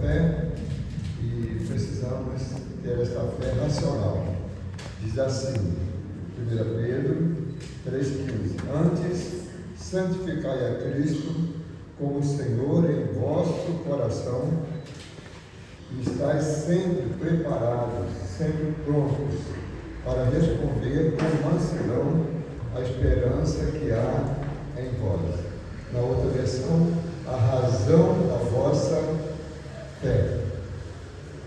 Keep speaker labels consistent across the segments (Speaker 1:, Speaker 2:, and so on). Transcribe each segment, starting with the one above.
Speaker 1: fé e precisamos ter esta fé racional. Diz assim, 1 Pedro 3,15: Antes, santificai a Cristo como Senhor em vosso coração e estáis sempre preparados, sempre prontos para responder com mansidão a esperança que há em vós. Na outra versão, a razão da vossa fé.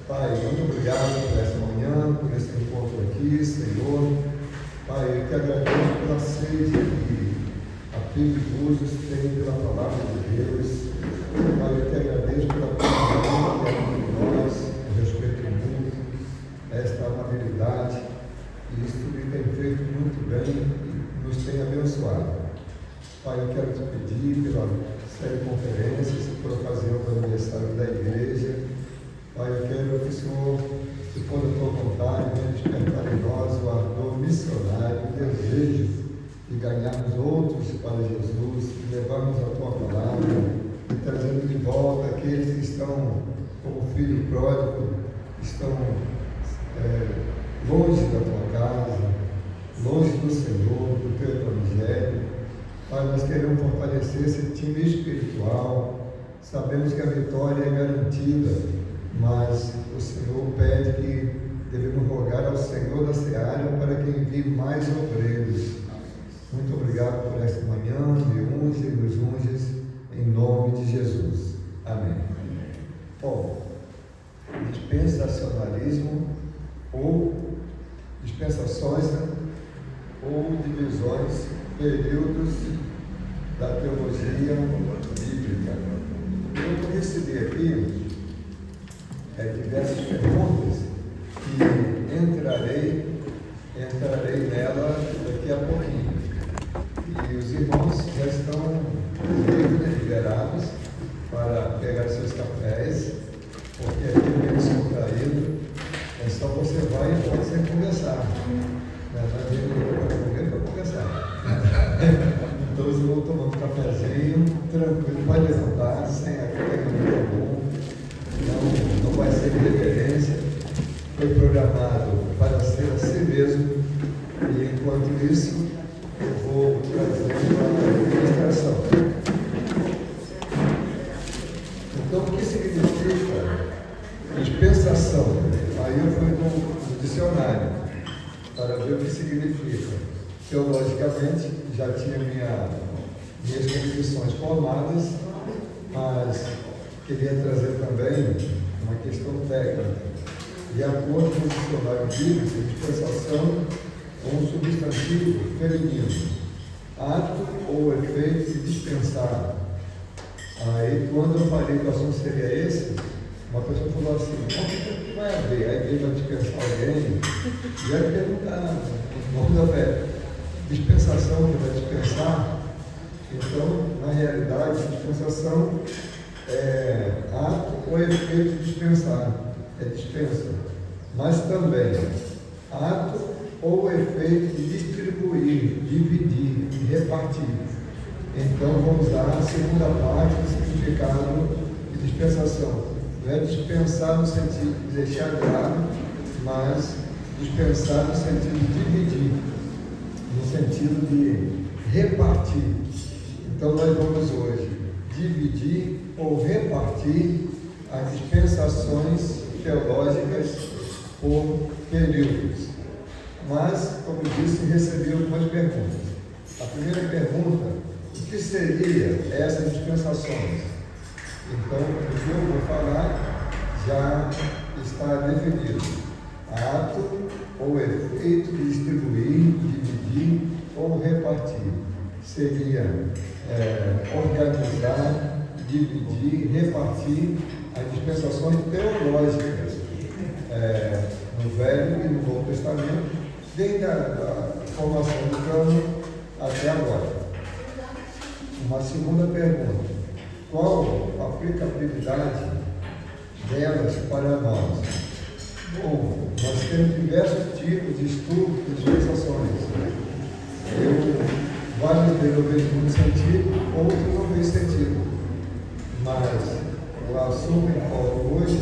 Speaker 1: Pai, muito obrigado por essa manhã, por esse encontro aqui, Senhor. Pai, eu te agradeço pela sede que a Pedro tem pela palavra de Deus. Pai, eu te agradeço pela comunhão que é entre nós, o respeito mútuo, esta amabilidade, e isso tudo tem feito muito bem e nos tem abençoado. Pai, eu quero te pedir pela série de conferências, por ocasião do aniversário da igreja. Pai, eu quero que o Senhor, se for da tua vontade, venha despertar em nós o ardor missionário, o desejo de ganharmos outros para Jesus, de levarmos a tua palavra e trazendo de volta aqueles que estão, como filho pródigo, estão longe da tua casa, longe do Senhor, do teu evangelho. Pai, nós queremos fortalecer esse time espiritual. Sabemos que a vitória é garantida, mas o Senhor pede que devemos rogar ao Senhor da Seara para que envie mais obreiros. Muito obrigado por esta manhã, me unge e nos unges, em nome de Jesus. Amém. Bom, dispensacionalismo ou dispensações ou divisões, períodos da teologia bíblica. Eu recebi aqui diversas perguntas e entrarei nela daqui a pouquinho. E os irmãos já estão liberados para pegar seus cafés, porque aqui é bem descontraído, é só você vai e pode sem conversar. Não é para comer, para conversar. Então os irmãos tomando um cafezinho, tranquilo, pode levantar, sem aquele comum. Não vai ser reverência, foi programado para ser assim mesmo, e enquanto isso, eu vou trazer uma ilustração. Então, o que significa dispensação? Aí eu fui no dicionário para ver o que significa. Teologicamente, já tinha minhas definições formadas, mas queria trazer também uma questão técnica. De acordo com o dicionário bíblico, dispensação é um substantivo feminino, ato ou efeito de dispensar. Aí, quando eu falei que o assunto seria esse, uma pessoa falou assim: o que vai haver? A igreja vai dispensar alguém? E aí perguntar, vamos da fé, dispensação que vai dispensar? Então, na realidade, dispensação é ato ou efeito de dispensar, é dispensa, mas também ato ou efeito de distribuir, dividir e repartir. Então vamos usar a segunda parte do significado de dispensação. Não é dispensar no sentido de deixar de lado, mas dispensar no sentido de dividir, no sentido de repartir. Então nós vamos hoje dividir ou repartir as dispensações teológicas por períodos. Mas, como disse, recebi algumas perguntas. A primeira pergunta: o que seria essas dispensações? Então, o que eu vou falar já está definido: ato ou efeito de distribuir, dividir ou repartir. Seria organizar, dividir, repartir as dispensações teológicas no Velho e no Novo Testamento, desde a formação do cano até agora. Uma segunda pergunta: qual a aplicabilidade delas para nós? Bom, nós temos diversos tipos de estudos de dispensações. Vários deles eu vejo muito sentido, outros não vejo sentido. Mas o assunto em pauta hoje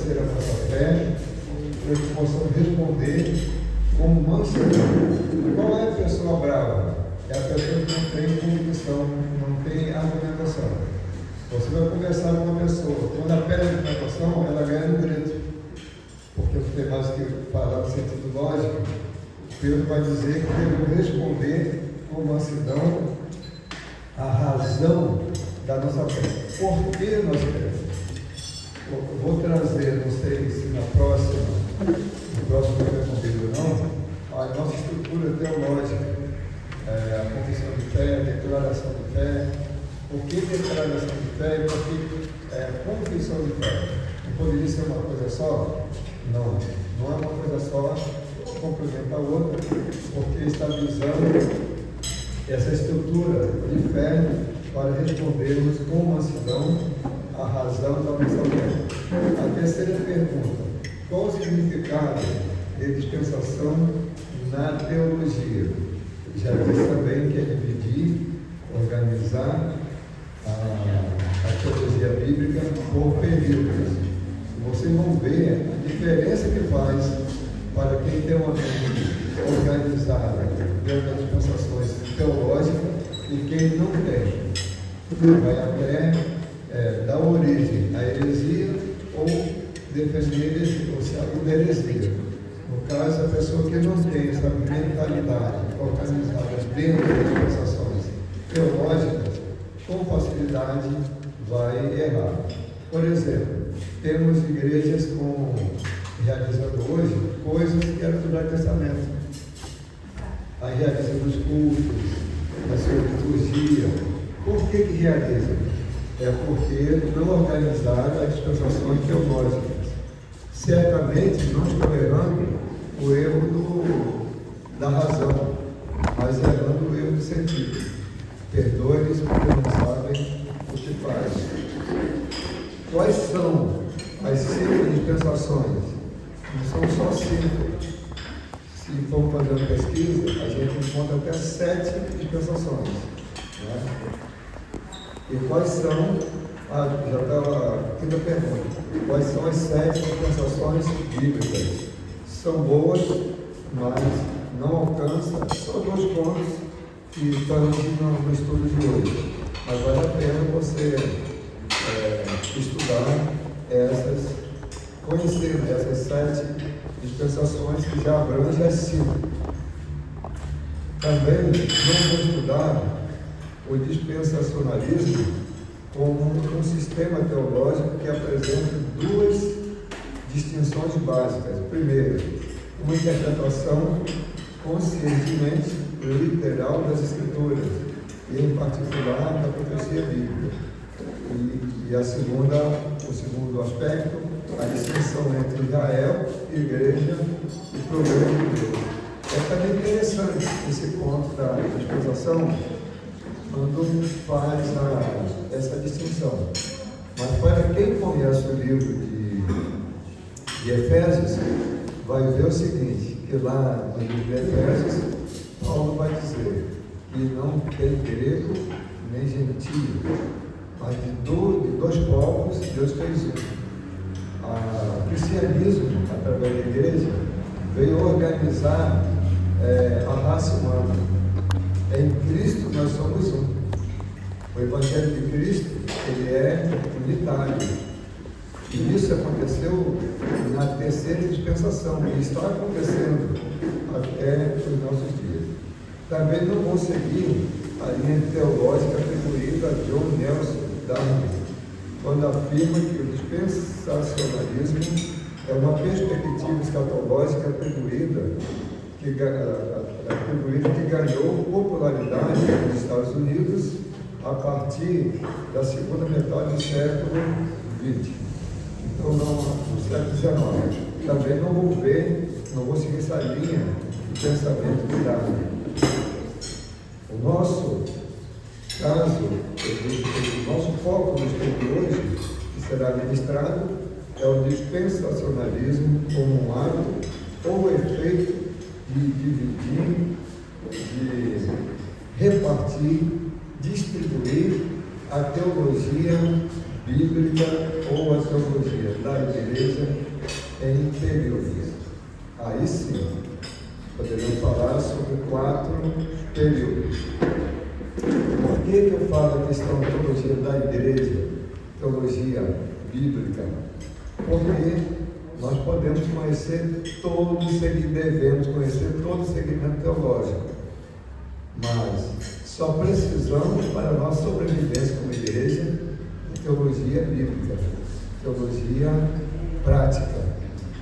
Speaker 1: fortalecer a nossa fé, para que possamos responder como mansidão. Qual é a pessoa brava? É a pessoa que não tem convicção, não tem argumentação. Você vai conversar com uma pessoa, quando ela pede argumentação, ela ganha no grito. Porque tem mais que falar no sentido lógico. Pedro vai dizer que devemos responder com mansidão a razão da nossa fé. Por que nós queremos? Eu vou trazer, não sei se no próximo tempo não, a nossa estrutura teológica, a confissão de fé, a declaração de fé. Por que declaração de fé e por que confissão de fé? Não poderia ser uma coisa só? Não, não é uma coisa só, complementa a outra, porque está visando essa estrutura de fé para respondermos com mansidão a razão da nossa fé. A terceira pergunta: qual o significado de dispensação na teologia? Já disse também que é dividir, organizar a teologia bíblica por períodos. Vocês vão ver a diferença que faz para quem tem uma mente organizada dentro das dispensações teológicas e quem não tem. Vai até dar origem à heresia ou defender a heresia, ou se aluga a heresia. No caso, a pessoa que não tem essa mentalidade organizada dentro das dispensações teológicas, com facilidade vai errar. Por exemplo, temos igrejas realizando hoje coisas que eram do Velho Testamento. A realização dos cultos, a sua liturgia. Por que realizam? É porque não organizaram as dispensações teológicas. Certamente não estou errando o erro da razão, mas errando o erro do sentido. Perdoe-lhes porque não sabem o que fazem. Quais são as 5 dispensações? Não são só 5. Se formos fazer uma pesquisa, a gente encontra até 7 dispensações. Né? E quais são, já estava a quinta pergunta, quais são as 7 dispensações bíblicas? São boas, mas não alcançam, são 2 pontos que estão no estudo de hoje. Mas vale a pena você estudar conhecer essas 7 dispensações que já abrangem as 5. Também não vou estudar o dispensacionalismo como um sistema teológico que apresenta 2 distinções básicas. Primeiro, uma interpretação conscientemente literal das Escrituras, e em particular da profecia bíblica. E o segundo aspecto, a distinção entre Israel, igreja e programa de Deus. É também interessante esse ponto da dispensação, quando faz essa distinção. Mas para quem conhece o livro de Efésios, vai ver o seguinte, que lá no livro de Efésios, Paulo vai dizer que não tem grego nem gentio, mas de 2 povos Deus fez um. O cristianismo, através da igreja, veio organizar a raça humana. Em Cristo nós somos um. O Evangelho de Cristo, ele é unitário. E isso aconteceu na terceira dispensação, e está acontecendo até os nossos dias. Também não vou seguir a linha teológica atribuída a John Nelson Darby, quando afirma que o dispensacionalismo é uma perspectiva escatológica atribuída que ganhou popularidade nos Estados Unidos a partir da segunda metade do século XX. Então, no século XIX. Também não vou seguir essa linha de pensamento de Darwin. O nosso caso, o nosso foco no estudo de hoje, que será ministrado, é o dispensacionalismo como um ato ou efeito de dividir, de repartir, distribuir a teologia bíblica ou a teologia da igreja em períodos. Aí sim, poderíamos falar sobre 4 períodos. Por que eu falo a questão da teologia da igreja, teologia bíblica? Porque nós podemos conhecer devemos conhecer todo o segmento teológico, mas só precisamos, para a nossa sobrevivência como igreja, de teologia bíblica, teologia prática,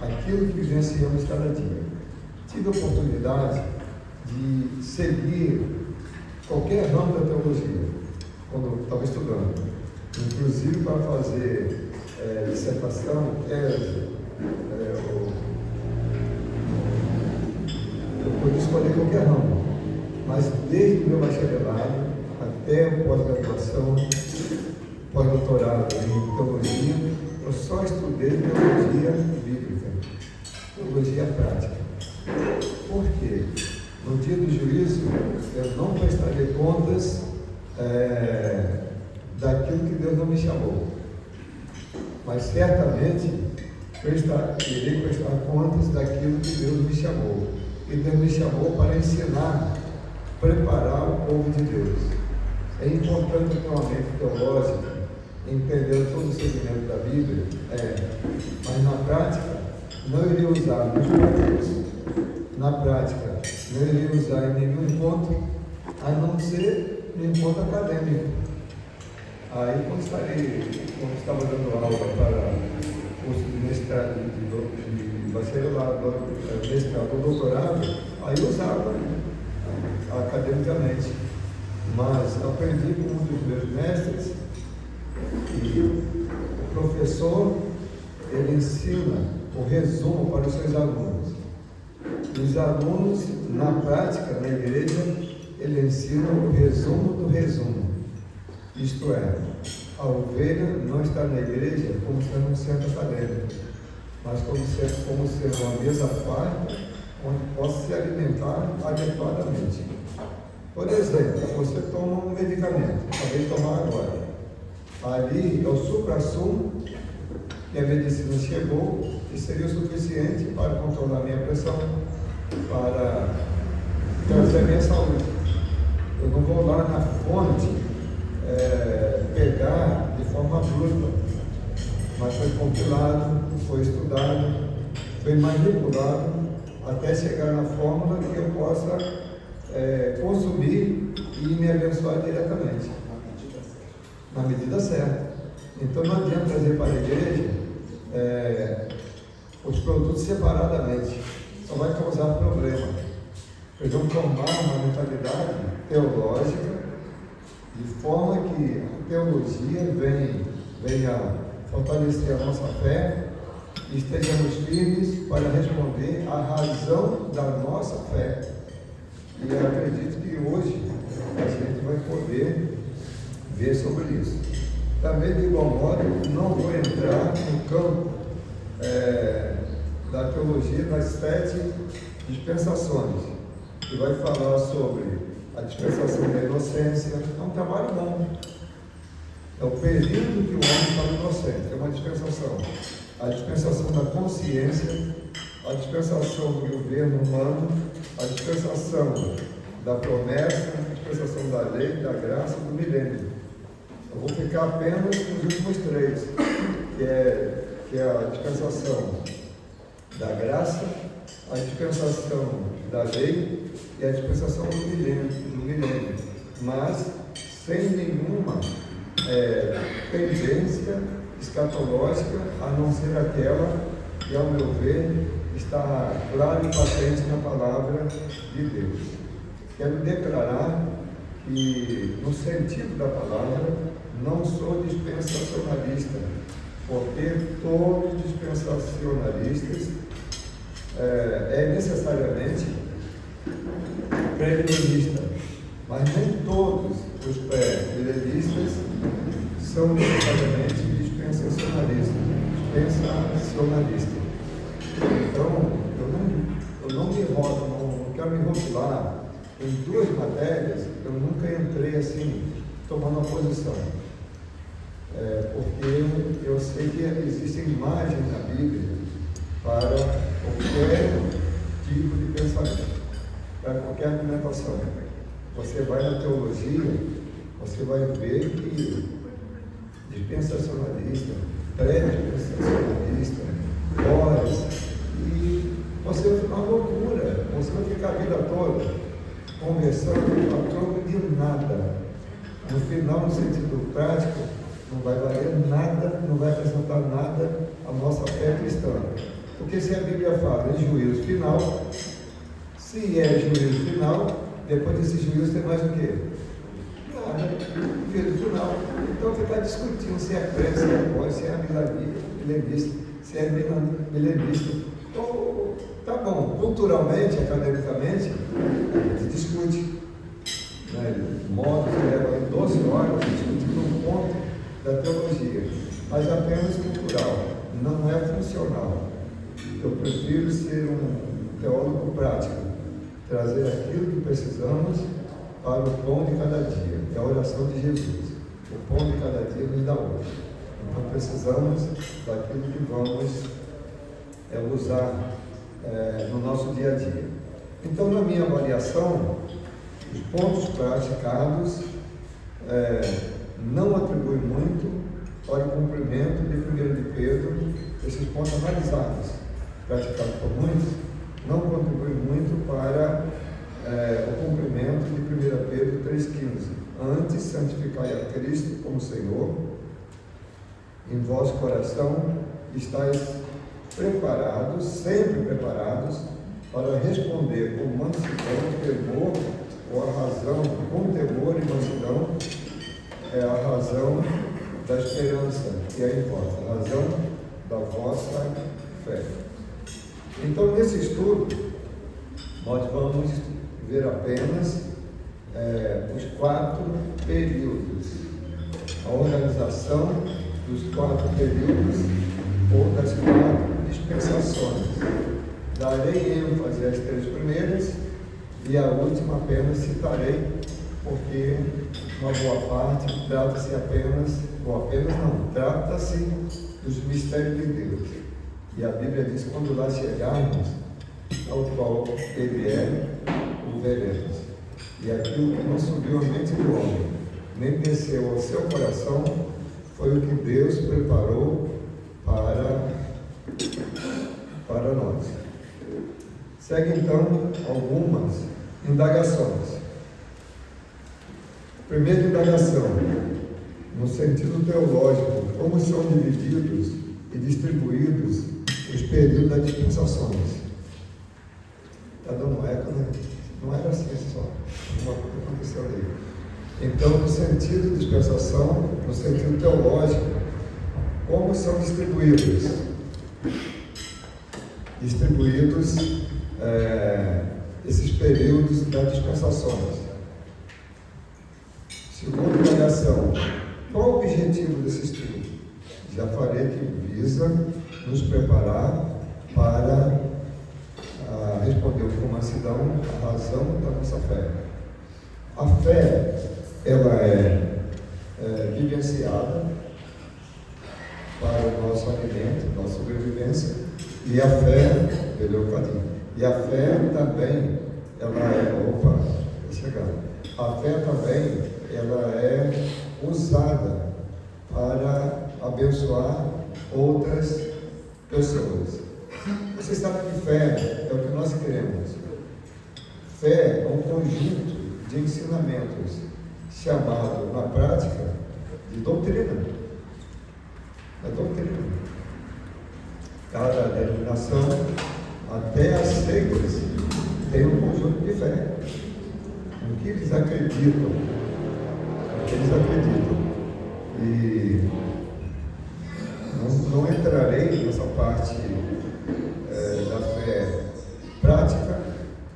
Speaker 1: aquilo que vivenciamos cada dia. Tive a oportunidade de seguir qualquer ramo da teologia, quando estava estudando, inclusive para fazer dissertação, tese, eu pude escolher qualquer ramo, mas desde o meu bacharelado até a pós-graduação, pós-doutorado em teologia, eu só estudei teologia bíblica, teologia prática. Por quê? No dia do juízo, eu não prestarei contas daquilo que Deus não me chamou, mas certamente irei prestar contas daquilo que Deus me chamou. E Deus me chamou para ensinar, preparar o povo de Deus. É importante ter uma mente teológica, entender todo o segmento da Bíblia, mas na prática, não irei usar nos estudos, na prática, não irei usar em nenhum encontro, a não ser no encontro acadêmico. Aí, quando estava dando aula para o curso de mestrado, de bacharelado, mestrado ou doutorado, aí eu usava academicamente. Mas aprendi com um dos meus mestres que o professor, ele ensina o resumo para os seus alunos. E os alunos, na prática, na igreja, ele ensina o resumo do resumo. Isto é, a ovelha não está na igreja como sendo um centro acadêmico, mas como sendo uma mesa farta, onde possa se alimentar adequadamente. Por exemplo, você toma um medicamento, acabei de tomar agora. Ali é o supra-sumo que a medicina chegou e seria o suficiente para controlar a minha pressão, para trazer a minha saúde. Eu não vou lá na fonte pegar de forma bruta, mas foi compilado, foi estudado, foi manipulado até chegar na fórmula que eu possa consumir e me abençoar diretamente, na medida certa. Então não adianta trazer para a igreja os produtos separadamente, só vai causar problema. Precisamos formar uma mentalidade teológica de forma que a teologia venha fortalecer a nossa fé e estejamos firmes para responder à razão da nossa fé. E eu acredito que hoje a gente vai poder ver sobre isso. Também, de igual modo, não vou entrar no campo da teologia das 7 dispensações, que vai falar sobre a dispensação da inocência. É um trabalho bom. É o período que o homem está inocente, é uma dispensação. A dispensação da consciência, a dispensação do governo humano, a dispensação da promessa, a dispensação da lei, da graça, do milênio. Eu vou ficar apenas com os últimos 3, que é a dispensação da graça, a dispensação da lei e a dispensação do milênio, mas sem nenhuma tendência escatológica, a não ser aquela que, ao meu ver, está claro e patente na palavra de Deus. Quero declarar que, no sentido da palavra, não sou dispensacionalista, porque todos os dispensacionalistas necessariamente pré-milenistas, mas nem todos os pré-milenistas são necessariamente dispensacionalistas. Então, eu não me rodo, não quero me rotular. Em 2 matérias, eu nunca entrei assim, tomando uma posição. porque eu sei que existem imagens na Bíblia para qualquer tipo de pensamento, para qualquer argumentação. Você vai na teologia, você vai ver que dispensacionalista, pré-dispensacionalista, pós, e você vai ficar uma loucura, você vai ficar a vida toda conversando a troco de nada. No final, no sentido prático, não vai valer nada, não vai acrescentar nada à nossa fé cristã. Porque se a Bíblia fala em juízo final, se é juízo final, depois desse juízo tem mais o quê? Nada, juízo final. Então ficar discutindo se é crente, se é pós, se é milenista, se é milenista. Então, tá bom, culturalmente, academicamente, a gente discute. Modo que leva 12 horas discutindo um ponto da teologia, mas apenas cultural, não é funcional. Eu prefiro ser um teólogo prático, trazer aquilo que precisamos para o pão de cada dia, é a oração de Jesus. O pão de cada dia nos dá hoje. Então precisamos daquilo que vamos usar no nosso dia a dia. Então, na minha avaliação, os pontos praticados não atribuem muito para o cumprimento de 1 de Pedro. Esses pontos analisados, praticados por muitos, não contribuem muito para o cumprimento de 1 Pedro 3,15. Antes, santificai a Cristo como Senhor, em vosso coração estáis preparados, sempre preparados, para responder com mansidão, temor, ou a razão, com temor e mansidão, é a razão da esperança que é em vós, a razão da vossa fé. Então, nesse estudo, nós vamos ver apenas os 4 períodos, a organização dos 4 períodos ou das 4 dispensações. Darei ênfase às 3 primeiras e a última apenas citarei, porque uma boa parte trata-se trata-se dos mistérios de Deus. E a Bíblia diz: quando lá chegarmos, ao qual Ele é, o veremos. E aquilo que não subiu à mente do homem, nem desceu ao seu coração, foi o que Deus preparou para nós. Segue então algumas indagações. Primeira indagação, no sentido teológico: como são divididos e distribuídos os períodos das dispensações? Está dando eco, né? Não era assim só. Alguma coisa aconteceu aí. Então, no sentido de dispensação, no sentido teológico, como são distribuídos? Esses períodos das dispensações. Segunda indagação, qual o objetivo desse estudo? Já falei que visa nos preparar para responder com mansidão a razão da nossa fé. A fé, ela é vivenciada para o nosso alimento, nossa sobrevivência, e a fé, e a fé também, a fé também, ela é usada para abençoar outras pessoas. Você sabe que fé é o que nós queremos. Fé é um conjunto de ensinamentos chamado, na prática, de doutrina. É doutrina. Cada denominação, até as seitas, tem um conjunto de fé. No que eles acreditam. E não entrarei nessa parte da fé prática,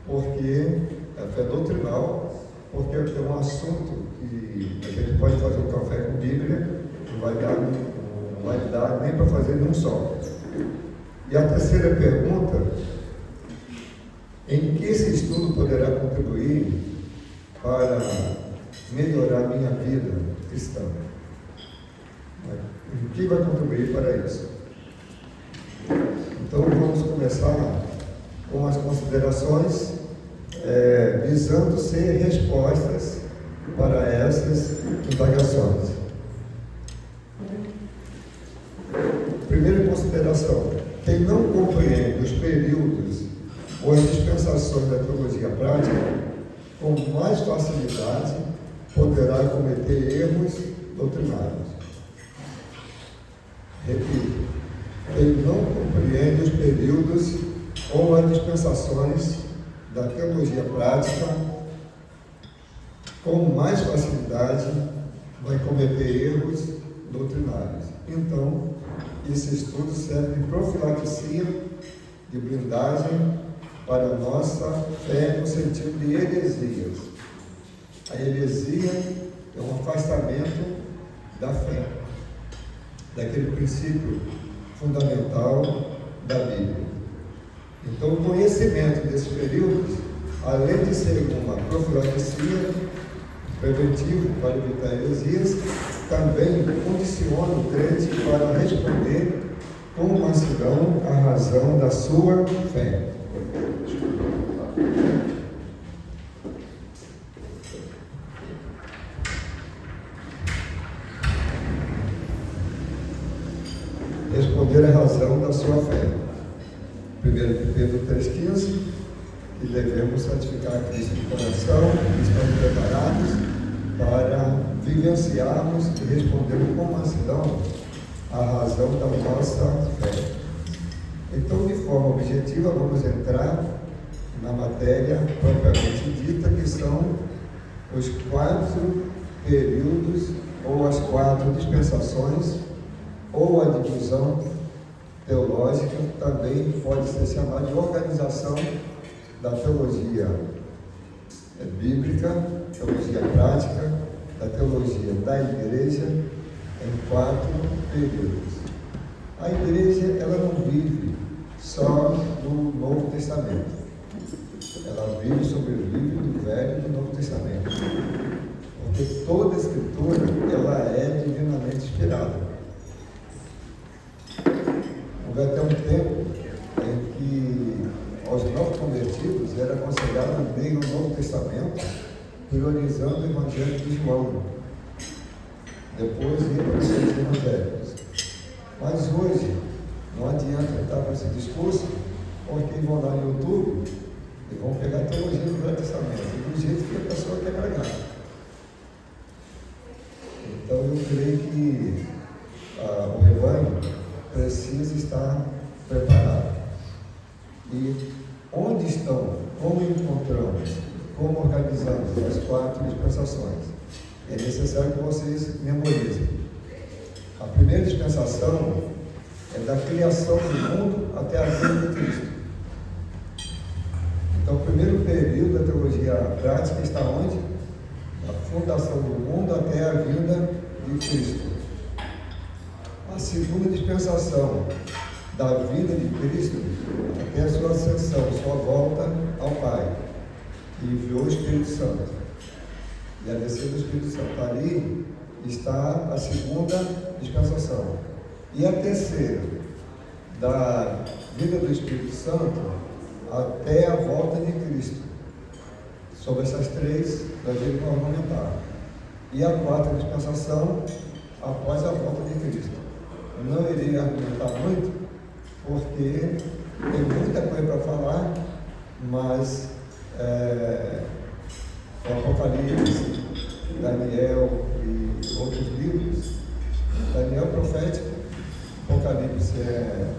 Speaker 1: porque a fé doutrinal, porque é um assunto que a gente pode fazer um café com Bíblia, não vai dar nem para fazer num só. E a terceira pergunta: em que esse estudo poderá contribuir para melhorar minha vida cristã? O que vai contribuir para isso? Então vamos começar com as considerações visando ser respostas para essas indagações. Primeira consideração: quem não compreende os períodos ou as dispensações da teologia prática, com mais facilidade poderá cometer erros doutrinários. Repito: quem não compreende os períodos ou as dispensações da teologia prática, com mais facilidade vai cometer erros doutrinários. Então, esse estudo serve de profilaxia, de blindagem para a nossa fé no sentido de heresias. A heresia é um afastamento da fé, daquele princípio fundamental da Bíblia. Então, o conhecimento desses períodos, além de ser uma profilaxia preventivo para evitar heresias, também condiciona o crente para responder com mansidão à razão da sua fé. Responder à razão da sua fé. 1 Pedro 3,15, que devemos santificar Cristo de coração, que estamos preparados para vivenciarmos e responder com mansidão à razão da nossa fé. Então, de forma objetiva, vamos entrar na matéria propriamente dita, que são os 4 períodos ou as 4 dispensações, ou a divisão teológica, também pode ser chamada de organização da teologia bíblica, teologia prática, da teologia da igreja, em 4 períodos. A igreja, ela não vive só no Novo Testamento. Ela vive, sobrevive do Velho e do Novo Testamento. Porque toda a Escritura, ela é divinamente inspirada. Houve até um tempo em que aos novos convertidos era aconselhado ler o Novo Testamento, priorizando o Evangelho de João. Depois ir para os outros evangelhos. Mas hoje, não adianta estar com esse discurso, porque vão lá no YouTube e vão pegar a teologia do Velho Testamento, do jeito que a pessoa quer pregar. Então eu creio que o rebanho precisa estar preparado. E onde estão, como encontramos, como organizamos as 4 dispensações? É necessário que vocês memorizem. A primeira dispensação é da criação do mundo até a vinda de Cristo. Então, o primeiro período da teologia prática está onde? Da fundação do mundo até a vinda de Cristo. A segunda dispensação, da vida de Cristo até a sua ascensão, sua volta ao Pai, que enviou o Espírito Santo. E a descida do Espírito Santo. Ali está a segunda dispensação. E a terceira, da vida do Espírito Santo até a volta de Cristo. Sobre essas 3, nós vamos argumentar. E a 4ª dispensação, após a volta de Cristo. Eu não irei argumentar muito, porque tem muita coisa para falar, mas o Apocalipse, Daniel e outros livros, Daniel é profético, Apocalipse é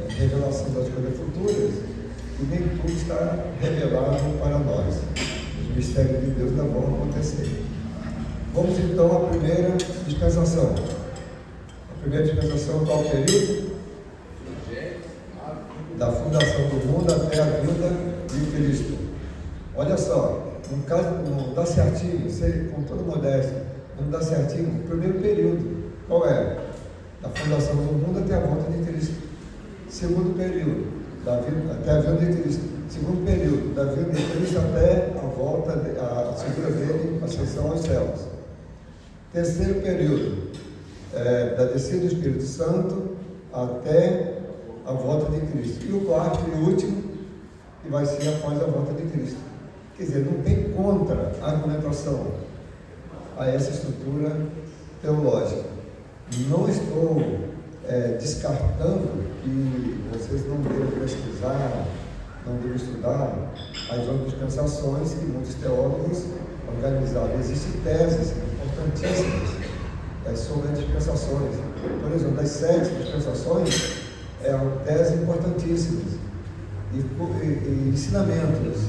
Speaker 1: revelação das coisas futuras, e nem tudo está revelado para nós. Os mistérios de Deus não vão acontecer. Vamos então à primeira dispensação. A primeira dispensação, qual período? Da fundação do mundo até a vinda de Cristo. Olha só, no caso não dá certinho, com toda modéstia, não dá certinho o primeiro período. Qual é? Da fundação do mundo até a volta de Cristo. Segundo período, até a vinda de Cristo. Segundo período, da vinda de Cristo até a volta, a segunda dele, a ascensão aos céus. Terceiro período, da descida do Espírito Santo até a volta de Cristo. E o quarto e último, que vai ser após a volta de Cristo. Quer dizer, não tem contra-argumentação a essa estrutura teológica. Não estou descartando que vocês não devem pesquisar, não devem estudar as outras dispensações que muitos teólogos organizaram. Existem teses importantíssimas sobre as dispensações. Por exemplo, das 7 dispensações, teses importantíssimas e ensinamentos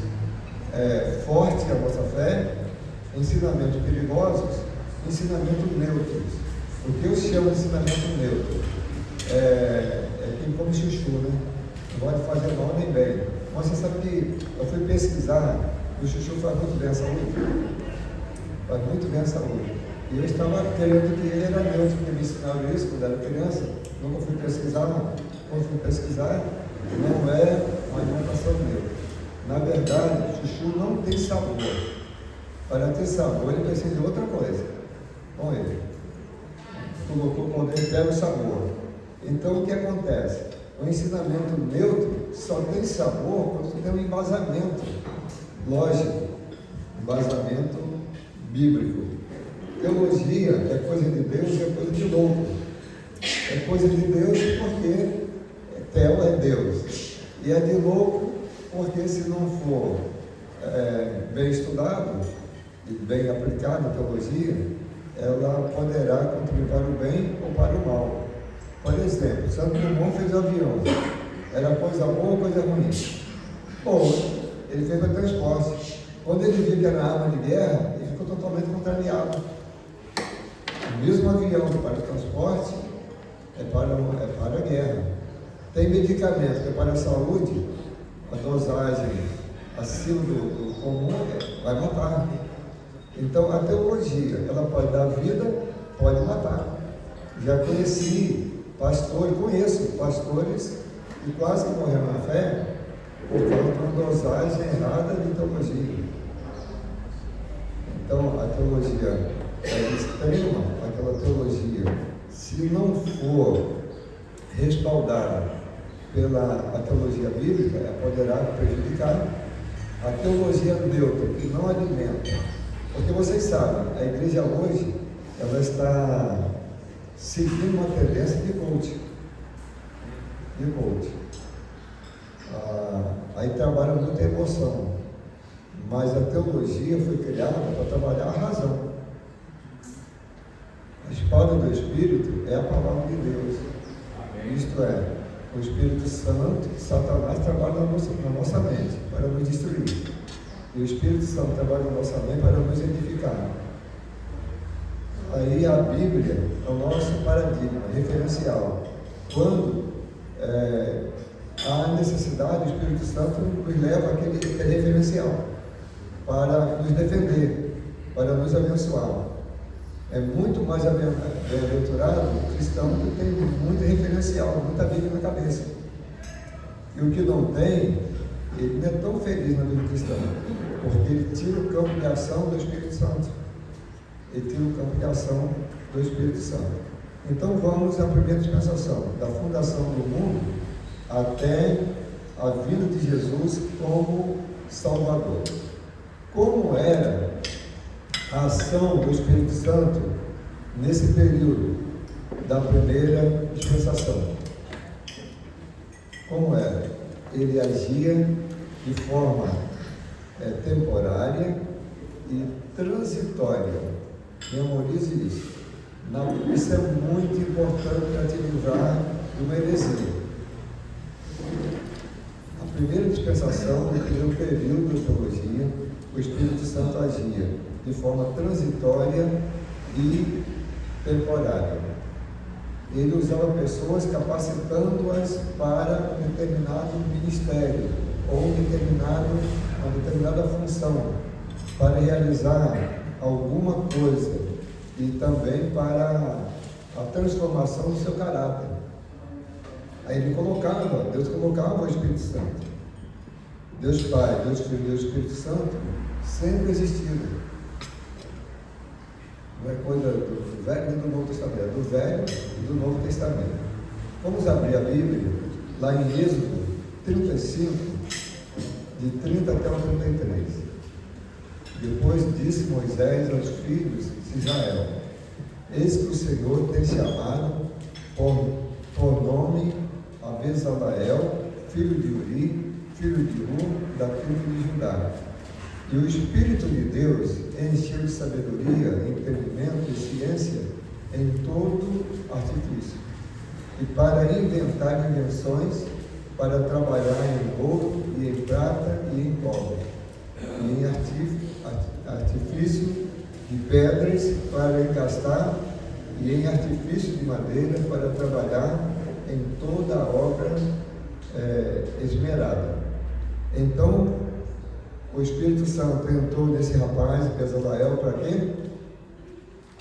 Speaker 1: fortes à vossa fé, ensinamentos perigosos, ensinamentos neutros. O que eu chamo de ensinamento neutro é quem come chuchu, né? Não pode fazer mal nem bem. Mas você sabe que eu fui pesquisar, o chuchu faz muito bem à saúde. Faz muito bem à saúde. E eu estava crendo que ele era neutro, porque me ensinaram isso quando era criança. Nunca fui pesquisar. Quando fui pesquisar, não é uma alimentação neutra. Na verdade, o chuchu não tem sabor. Para ter sabor, ele precisa de outra coisa. Olha ele. Colocou quando ele pega o sabor. Então, o que acontece? O ensinamento neutro só tem sabor quando tem um embasamento lógico, embasamento bíblico. Teologia é coisa de Deus e é coisa de louco. É coisa de Deus porque Teo é Deus. E é de louco porque se não for bem estudado e bem aplicado a teologia, ela poderá contribuir para o bem ou para o mal. Por exemplo, Santo Dumont fez o avião. Era coisa boa ou coisa ruim? Bom, ele fez o transporte. Quando ele viu que era arma de guerra, ele ficou totalmente contrariado. O mesmo avião para o transporte é para a guerra. Tem medicamento que é para a saúde, a dosagem acima do comum vai matar. Então, a teologia, ela pode dar vida, pode matar. Já conheço pastores que quase morreram na fé por causa de uma dosagem errada de teologia. Então, a teologia é extrema, aquela teologia, se não for respaldada pela teologia bíblica, ela poderá prejudicar. A teologia neutra, que não alimenta. Porque vocês sabem, a igreja hoje, ela está seguindo uma tendência de coaching. Aí trabalha muito a emoção. Mas a teologia foi criada para trabalhar a razão. A espada do Espírito é a palavra de Deus. Amém. Isto é, o Espírito Santo, Satanás trabalha na nossa mente para nos destruir. E o Espírito Santo trabalha na nossa mente para nos edificar. Aí a Bíblia é o nosso paradigma, referencial. Quando há necessidade, o Espírito Santo nos leva àquele referencial para nos defender, para nos abençoar. É muito mais bem-aventurado o cristão que tem muito referencial, muita Bíblia na cabeça. E o que não tem, ele não é tão feliz na vida cristã, porque ele tira o campo de ação do Espírito Santo. Ele tira o campo de ação do Espírito Santo. Então vamos à primeira dispensação, da fundação do mundo até a vinda de Jesus como Salvador. Como era a ação do Espírito Santo nesse período da primeira dispensação? Como era? Ele agia de forma temporária e transitória. Memorize isso. Isso é muito importante para te livrar de uma heresia. A primeira dispensação, no primeiro período da teologia, o Espírito Santo agia de forma transitória e temporária. Ele usava pessoas capacitando-as para um determinado ministério ou uma determinada função, para realizar alguma coisa e também para a transformação do seu caráter. Aí Deus colocava o Espírito Santo. Deus Pai, Deus Filho, Deus Espírito Santo sempre existiram. Não é coisa do Velho e do Novo Testamento, do Velho e do Novo Testamento. Vamos abrir a Bíblia, lá em Êxodo 35, de 30 até o 33. Depois disse Moisés aos filhos de Israel: eis que o Senhor tem chamado por nome a Bezaleel, filho de Uri, filho de Ur, da tribo de Judá. E o Espírito de Deus encheu de sabedoria, entendimento e ciência em todo artifício, e para inventar invenções, para trabalhar em ouro e em prata e em cobre, e em artifício de pedras para encastar, e em artifício de madeira para trabalhar em toda a obra esmerada. Então, o Espírito Santo entrou nesse rapaz, Bezaleel, para quê?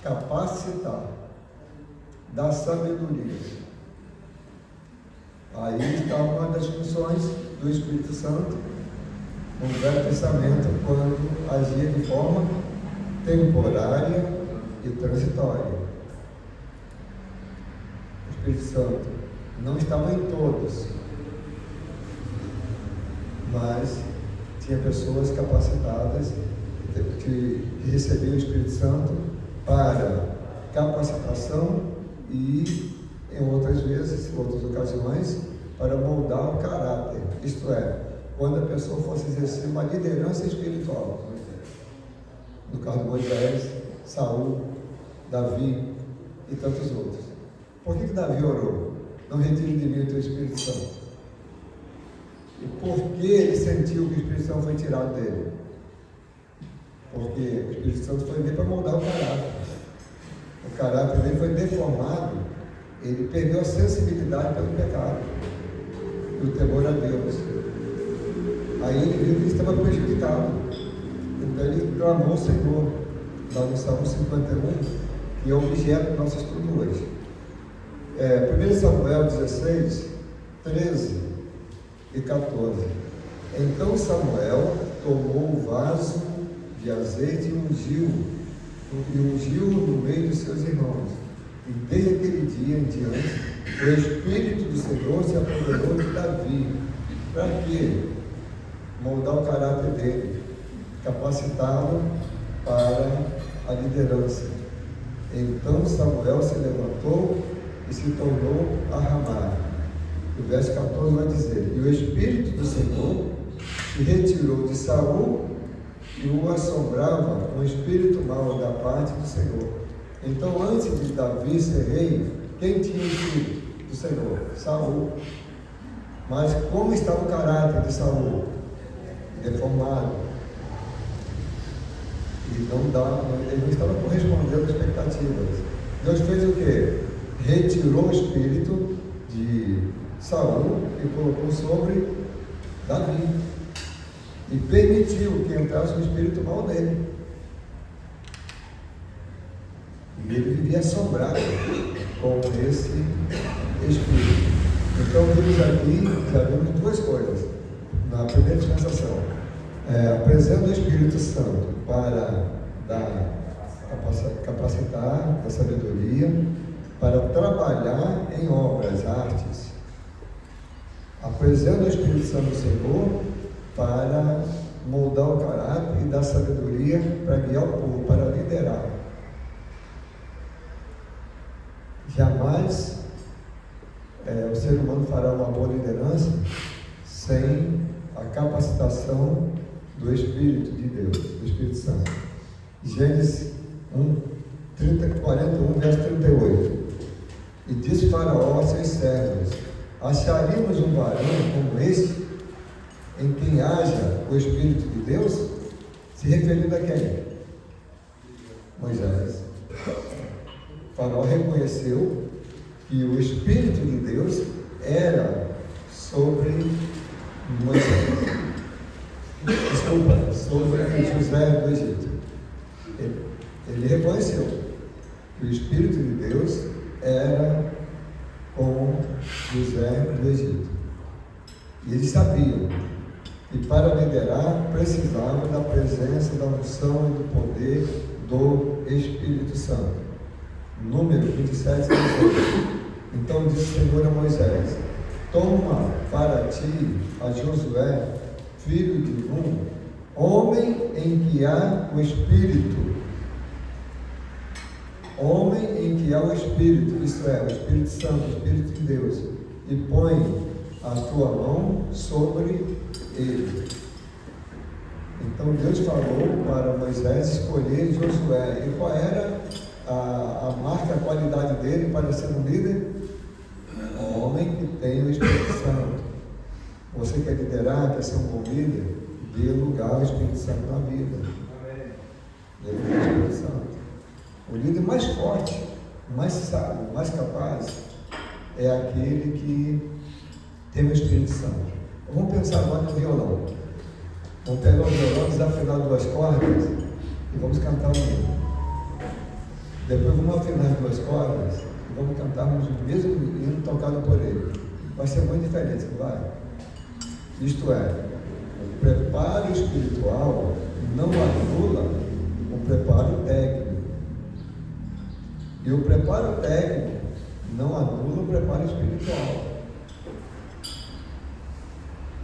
Speaker 1: Capacitar, dar sabedoria. Aí está uma das funções do Espírito Santo no Velho Testamento, quando agia de forma temporária e transitória. O Espírito Santo não estava em todos, mas tinha pessoas capacitadas que recebiam o Espírito Santo para capacitação e, em outras vezes, em outras ocasiões, para moldar o caráter. Isto é, quando a pessoa fosse exercer uma liderança espiritual. No caso de Moisés, Saul, Davi e tantos outros. Por que Davi orou? Não retire de mim o teu Espírito Santo. E por que ele sentiu que o Espírito Santo foi tirado dele? Porque o Espírito Santo foi ali para moldar o caráter. O caráter dele foi deformado, ele perdeu a sensibilidade pelo pecado e o temor a Deus. Aí ele viu que ele estava prejudicado. Então ele clamou ao Senhor, lá no Salmo 51, que é o objeto do nosso estudo hoje. 1 Samuel 16, 13 e 14. Então Samuel tomou o vaso de azeite e ungiu no meio dos seus irmãos. E desde aquele dia em diante, o Espírito do Senhor se apoderou de Davi. Para quê? Moldar o caráter dele, capacitá-lo para a liderança. Então Samuel se levantou e se tornou a Ramá. O verso 14 vai dizer: e o Espírito do Senhor se retirou de Saul e o assombrava um espírito mau da parte do Senhor. Então, antes de Davi ser rei, quem tinha o Espírito do Senhor? Saul. Mas como estava o caráter de Saul? Deformado. E ele não estava correspondendo às expectativas. Deus fez o quê? Retirou o espírito de Saul e colocou sobre Davi. E permitiu que entrasse o espírito mau dele. E ele vivia assombrado com esse espírito. Então, vimos aqui, já vimos duas coisas. Na primeira dispensação, apresenta o Espírito Santo para capacitar a sabedoria, para trabalhar em obras, artes. Apresenta o Espírito Santo do Senhor para moldar o caráter e dar sabedoria para guiar o povo, para liderar. Jamais o ser humano fará uma boa liderança sem a capacitação do Espírito de Deus, do Espírito Santo. Gênesis 41, verso 38. E disse Faraó a seus servos: acharíamos um varão como este, em quem haja o Espírito de Deus? Se referindo a quem? Moisés. Faraó reconheceu que o Espírito de Deus era sobre Moisés. Desculpa, sobre José do Egito. Ele reconheceu que o Espírito de Deus era com José do Egito. E eles sabiam que para liderar precisavam da presença, da unção e do poder do Espírito Santo. Número 27, 18. Então disse o Senhor a Moisés: toma para ti a Josué, filho de Nun, homem em que há o Espírito. Homem em que há o Espírito, isto é, o Espírito Santo, o Espírito de Deus, e põe a tua mão sobre ele. Então Deus falou para Moisés escolher Josué. E qual era a marca, a qualidade dele para ser um líder? Homem que tem o Espírito Santo. Você quer liderar, quer ser um bom líder? Dê lugar ao Espírito Santo na vida. Dê lugar ao Espírito Santo. O líder mais forte, mais sábio, mais capaz é aquele que tem o Espírito Santo. Vamos pensar agora no violão. Vamos pegar o violão, desafinar 2 cordas e vamos cantar um hino. Depois vamos afinar 2 cordas e vamos cantarmos o mesmo hino tocado por ele. Vai ser muito diferente, não vai? Isto é, o preparo espiritual não anula o preparo técnico. E o preparo técnico não anula o preparo espiritual.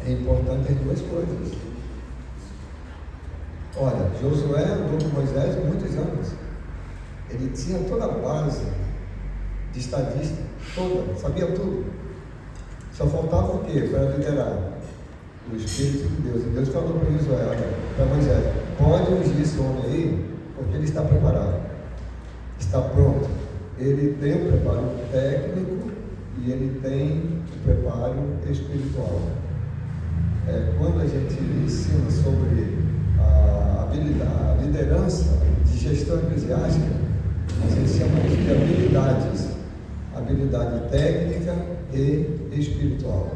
Speaker 1: É importante as 2 coisas. Olha, Josué andou com Moisés muitos anos. Ele tinha toda a base de estadística, toda, sabia tudo. Só faltava o quê para liderar? O Espírito de Deus. E Deus falou para Josué, olha, para Moisés: pode ungir esse homem aí, porque ele está preparado, está pronto. Ele tem o preparo técnico e ele tem o preparo espiritual. Quando a gente ensina sobre a liderança de gestão eclesiástica, a gente chama de habilidades: habilidade técnica e espiritual.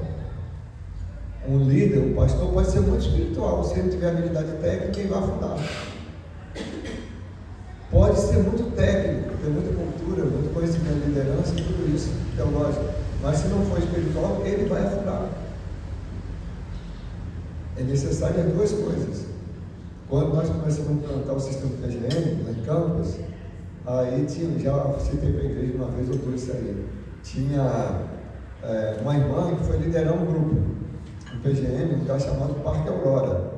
Speaker 1: Um líder, um pastor pode ser muito espiritual. Se ele tiver habilidade técnica, ele vai afundar. Pode ser muito técnico, ter muita cultura, muito conhecimento de liderança e tudo isso, teológico, mas se não for espiritual, ele vai afundar. É necessário as 2 coisas. Quando nós começamos a implantar o sistema PGM, lá em Campos, aí tinha, já citei para a igreja uma vez ou 2 isso aí, tinha uma irmã que foi liderar um grupo, um PGM, um lugar chamado Parque Aurora,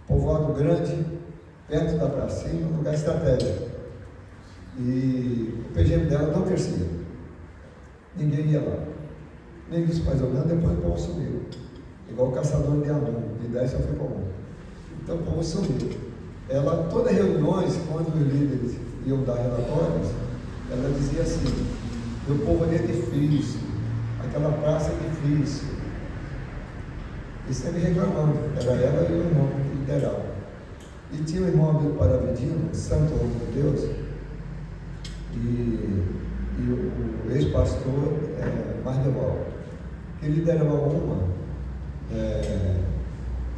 Speaker 1: povoado grande, perto da pracinha, um lugar estratégico. E o PGM dela não crescia. Ninguém ia lá. Nem isso mais ou menos, depois o povo sumiu. Igual o caçador de Anum, de 10 só foi para 1. Então o povo sumiu. Ela, todas as reuniões, quando os líderes iam dar relatórios, ela dizia assim: meu povo ali é difícil, aquela praça é difícil. E sempre reclamando, era ela e o irmão que lideravam. E tinha um irmão amigo Paravidino, santo homem de Deus, e o ex-pastor Mardeval, que liderava uma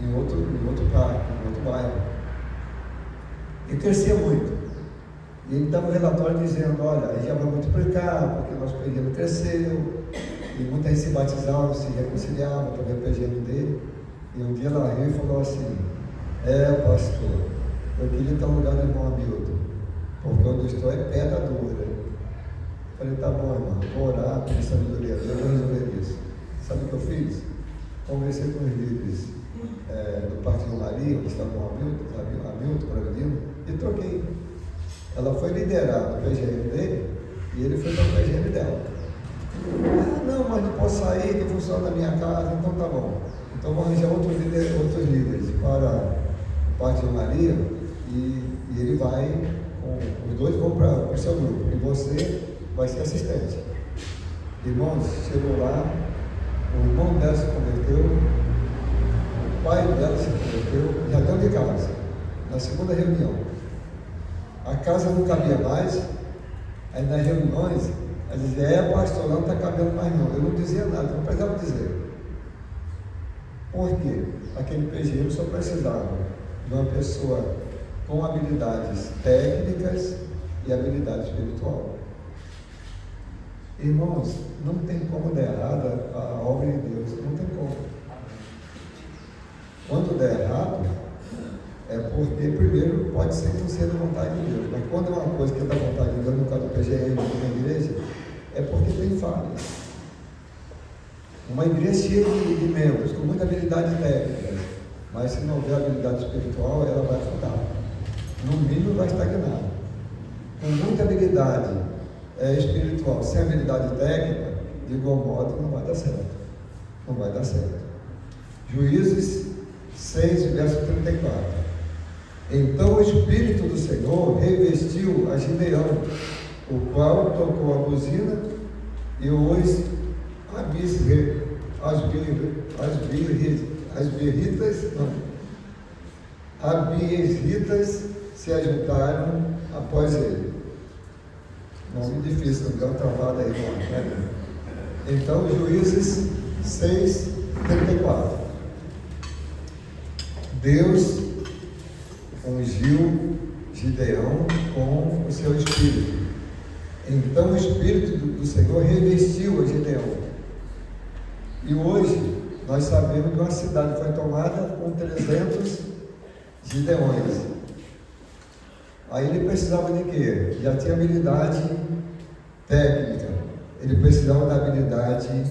Speaker 1: em outro parque, em outro bairro. E crescia muito. E ele dava um relatório dizendo: olha, aí já vai multiplicar, porque nosso PGM cresceu, e muita gente se batizava, se reconciliava, também o PGM dele. E um dia ela riu e falou assim: pastor, eu queria estar no lugar do irmão Hamilton, porque onde eu estou é pedra dura. Eu falei: tá bom, irmão, vou orar, pedir sabedoria, eu vou resolver isso. Sabe o que eu fiz? Conversei com os líderes do Partido Maria, onde estava o Hamilton Paravidino, e troquei. Ela foi liderar o PGM dele e ele foi para o PGM dela. Não, mas não posso sair, que funciona na minha casa, então tá bom. Então vou arranjar outros líderes para o Partido Maria e ele vai, os 2 vão para o seu grupo e você vai ser assistente. Irmãos, chegou lá, o irmão dela se converteu, o pai dela se converteu, já deu de casa, na segunda reunião. A casa não cabia mais, aí nas reuniões, ela dizia: pastor, não está cabendo mais não. Eu não dizia nada, não precisava dizer. Por quê? Aquele PGM só precisava de uma pessoa com habilidades técnicas e habilidade espiritual. Irmãos, não tem como dar errado a obra de Deus, não tem como. Quando der errado, é porque, primeiro, pode ser que não seja da vontade de Deus, mas quando é uma coisa que é da vontade de Deus, no caso do PGM, na igreja, é porque tem falhas. Uma igreja cheia de membros, com muita habilidade técnica, mas se não houver habilidade espiritual, ela vai afundar. No mínimo, vai estagnar. Com muita habilidade espiritual, sem habilidade técnica, de igual modo, não vai dar certo. Não vai dar certo. Juízes 6, verso 34. Então o Espírito do Senhor revestiu a Gideão, o qual tocou a buzina e os abierritas se ajuntaram após ele. Nome difícil, não deu uma travada aí, né? Então, Juízes 6, 34. Deus ungiu Gideão com o seu espírito. Então o Espírito do Senhor revestiu a Gideão. E hoje nós sabemos que uma cidade foi tomada com 300 Gideões. Aí ele precisava de quê? Já tinha habilidade técnica, ele precisava da habilidade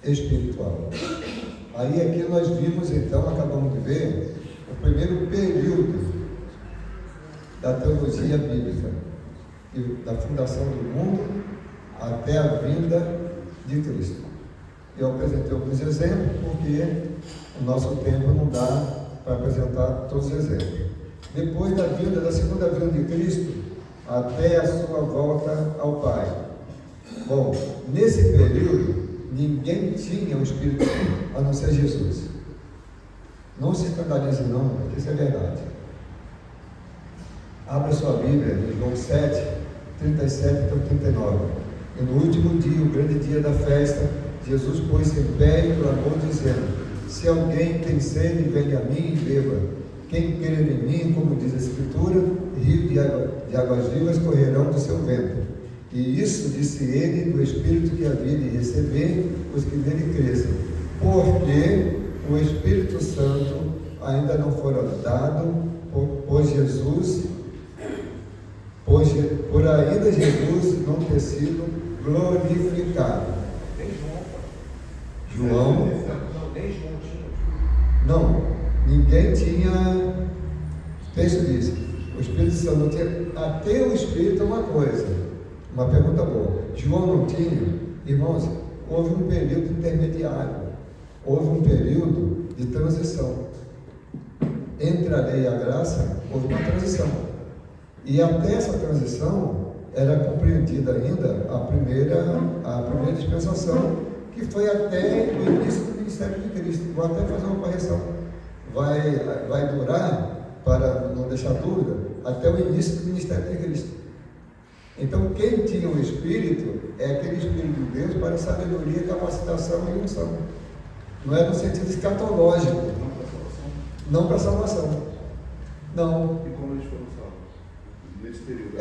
Speaker 1: espiritual. Aí aqui nós vimos então, acabamos de ver, o primeiro período da teologia bíblica, da fundação do mundo até a vinda de Cristo. Eu apresentei alguns exemplos, porque o nosso tempo não dá para apresentar todos os exemplos. Depois da segunda vinda de Cristo, até a sua volta ao Pai. Bom, nesse período, ninguém tinha o Espírito Santo, a não ser Jesus. Não se escandalize não, porque isso é verdade. Abra sua Bíblia, em João 7, 37 até 39. E no último dia, o grande dia da festa, Jesus pôs-se em pé e clamou, dizendo: se alguém tem sede, venha a mim e beba. Quem crer em mim, como diz a Escritura, rio de águas vivas correrão do seu ventre. E isso disse ele do Espírito que havia de receber os que nele crescem, porque o Espírito Santo ainda não fora dado por Jesus, por ainda Jesus não ter sido glorificado. João. Não, ninguém tinha. O texto diz: o Espírito Santo não tinha. Até o Espírito é uma coisa. Uma pergunta boa. João não tinha. Irmãos, houve um período intermediário. Houve um período de transição. Entre a lei e a graça, houve uma transição. E até essa transição era compreendida ainda a primeira dispensação, que foi até o início do ministério de Cristo. Vou até fazer uma correção. Vai durar, para não deixar dúvida, até o início do ministério de Cristo. Então, quem tinha o Espírito é aquele Espírito de Deus para sabedoria, capacitação e unção. Não é no sentido escatológico. Não para salvação. Não.
Speaker 2: E como eles foram salvos? Nesse período?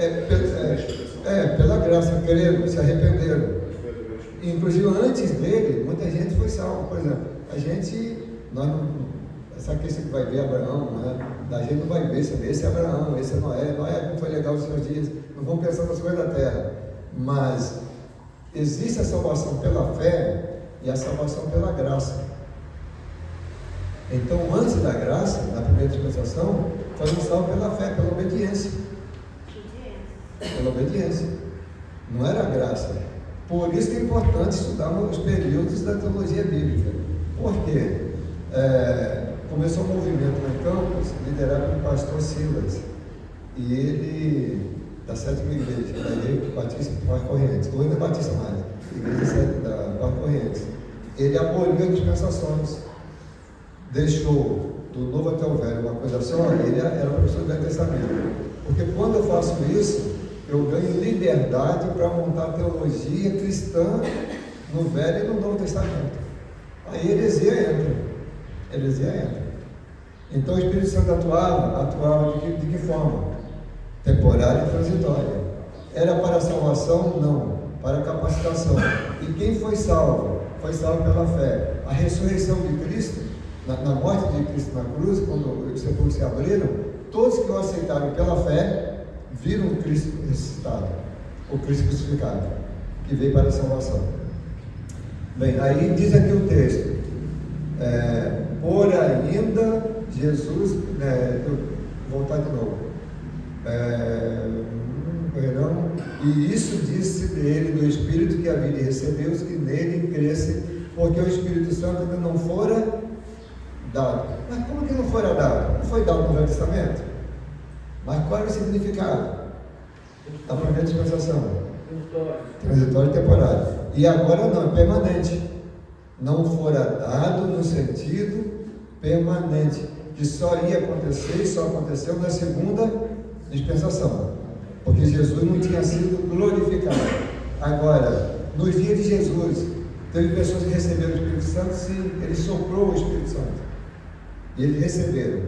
Speaker 1: Pela graça, creram, se arrependeram. Inclusive, antes dele, muita gente foi salva. Por exemplo, essa questão que vai ver Abraão, né? A gente não vai ver, esse é Abraão, esse é Noé. Noé não foi legal os seus dias, não vamos pensar nas coisas da terra. Mas existe a salvação pela fé e a salvação pela graça. Então, antes da graça, na primeira dispensação, foi salvo pela fé, pela obediência. Pela obediência. Não era graça. Por isso que é importante estudar os períodos da teologia bíblica. Por quê? Começou um movimento no Campos, liderado pelo pastor Silas. E ele, da sétima igreja, da igreja batista de Quatro Correntes, hoje não é batista mais, igreja da Quatro Correntes. Ele aboliu as dispensações. Deixou do Novo até o Velho uma coisa só, ele era professor do Velho Testamento. Porque quando eu faço isso, eu ganho liberdade para montar teologia cristã no Velho e no Novo Testamento. Aí heresia entra. Então o Espírito Santo atuava de que forma? Temporária e transitória. Era para a salvação? Não. Para a capacitação. E quem foi salvo? Foi salvo pela fé. A ressurreição de Cristo, na morte de Cristo na cruz, quando os sepulcros se abriram, todos que o aceitaram pela fé viram o Cristo ressuscitado, o Cristo crucificado, que veio para a salvação. Bem, aí diz aqui o texto, por ainda Jesus, vou voltar de novo, e isso disse dele, do Espírito que havia de receber os que nele crescem, porque o Espírito Santo ainda não fora dado. Mas como que não fora dado? Não foi dado no Velho Testamento? Mas qual era o significado? A primeira dispensação? Transitório e temporário. E agora não, é permanente. Não fora dado no sentido permanente, que só ia acontecer e só aconteceu na segunda dispensação, porque Jesus não tinha sido glorificado. Agora, nos dias de Jesus, teve pessoas que receberam o Espírito Santo, sim, ele soprou o Espírito Santo, e eles receberam,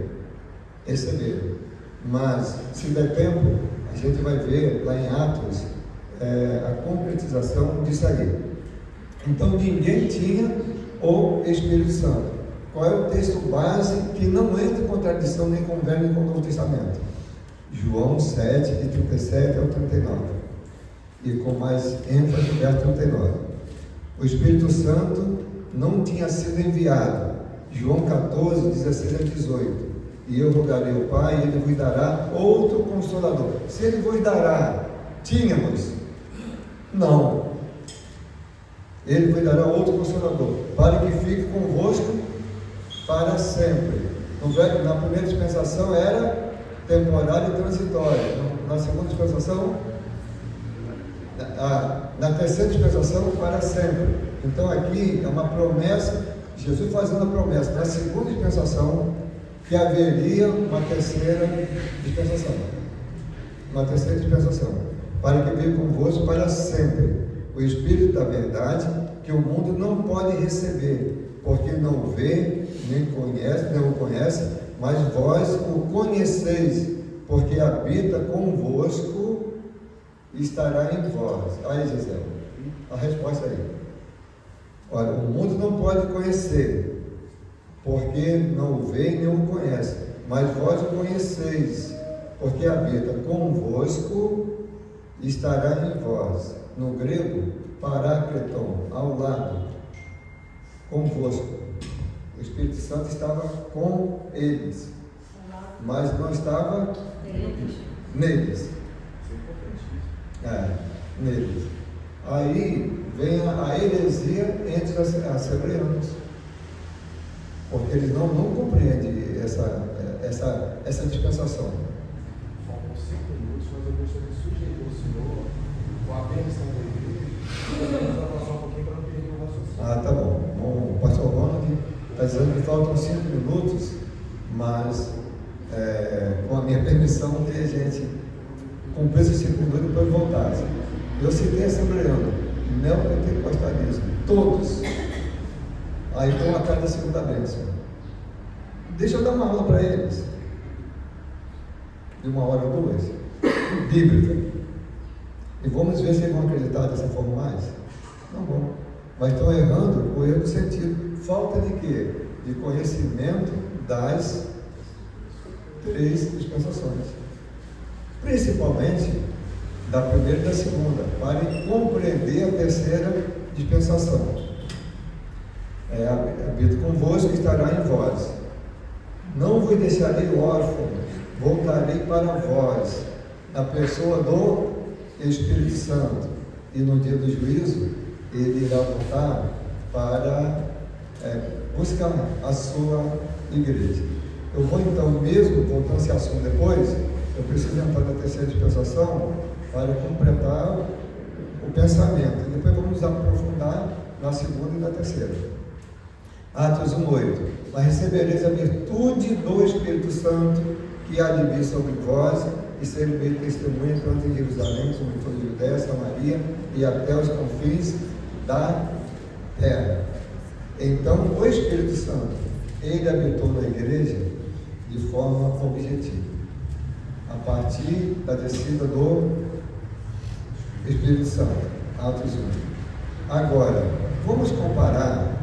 Speaker 1: mas se der tempo, a gente vai ver lá em Atos, a concretização disso aí. Então ninguém tinha o Espírito Santo. Qual é o texto base que não entra em contradição nem com o Velho nem com o Novo Testamento? João 7, de 37 ao 39. E com mais ênfase no verso 39. O Espírito Santo não tinha sido enviado. João 14, 16 a 18. E eu rogarei ao Pai, e Ele vos dará outro Consolador. Se Ele vos dará, tínhamos? Não. Ele vos dará outro Consolador, para que fique convosco para sempre. Na primeira dispensação era temporária e transitória. Na segunda dispensação, na terceira dispensação, para sempre. Então aqui é uma promessa, Jesus fazendo a promessa na segunda dispensação, que haveria uma terceira dispensação. Uma terceira dispensação, para que viva convosco para sempre o Espírito da verdade, que o mundo não pode receber, porque não o vê, nem o conhece, mas vós o conheceis, porque habita convosco e estará em vós. Aí, Gisele, a resposta aí. Olha, o mundo não pode conhecer, porque não o vê nem o conhece, mas vós o conheceis, porque habita convosco e estará em vós. No grego, parácleton, ao lado, convosco. O Espírito Santo estava com eles, mas não estava neles. Neles. Aí vem a heresia entre os assembleanos, porque eles não compreendem essa dispensação.
Speaker 2: Faltam 5 minutos, mas eu gostaria de sugerir ao senhor a bênção da igreja, e vamos avançar um pouquinho para não perder o raciocínio.
Speaker 1: Tá bom. Bom, o pastor Ronald está dizendo que faltam 5 minutos, mas com a minha permissão que a gente cumprisse esses 5 minutos e depois voltasse. Eu citei assembleano, neopentecostalismo, todos. Aí estão a cada segunda bênção. Deixa eu dar uma aula para eles, de 1 hora ou 2, bíblica. E vamos ver se eles vão acreditar dessa forma mais. Não vão. Mas estão errando o erro do sentido. Falta de quê? De conhecimento das 3 dispensações. Principalmente da primeira e da segunda, para compreender a terceira dispensação. Habito convosco e estará em vós. Não vos deixarei órfãos, voltarei para vós, na pessoa do Espírito Santo. E no dia do juízo, ele irá voltar para buscar a sua igreja. Eu vou então, mesmo voltando esse assunto depois, eu preciso entrar na terceira dispensação para completar o pensamento. E depois vamos aprofundar na segunda e na terceira. Atos 1:8. Mas recebereis a virtude do Espírito Santo, que há de vir sobre vós, e sereis meio testemunha tanto em Jerusalém como em toda a Judéia, Samaria e até os confins da terra. Então, o Espírito Santo, ele habitou na igreja de forma objetiva, a partir da descida do Espírito Santo. Atos 1. Agora, vamos comparar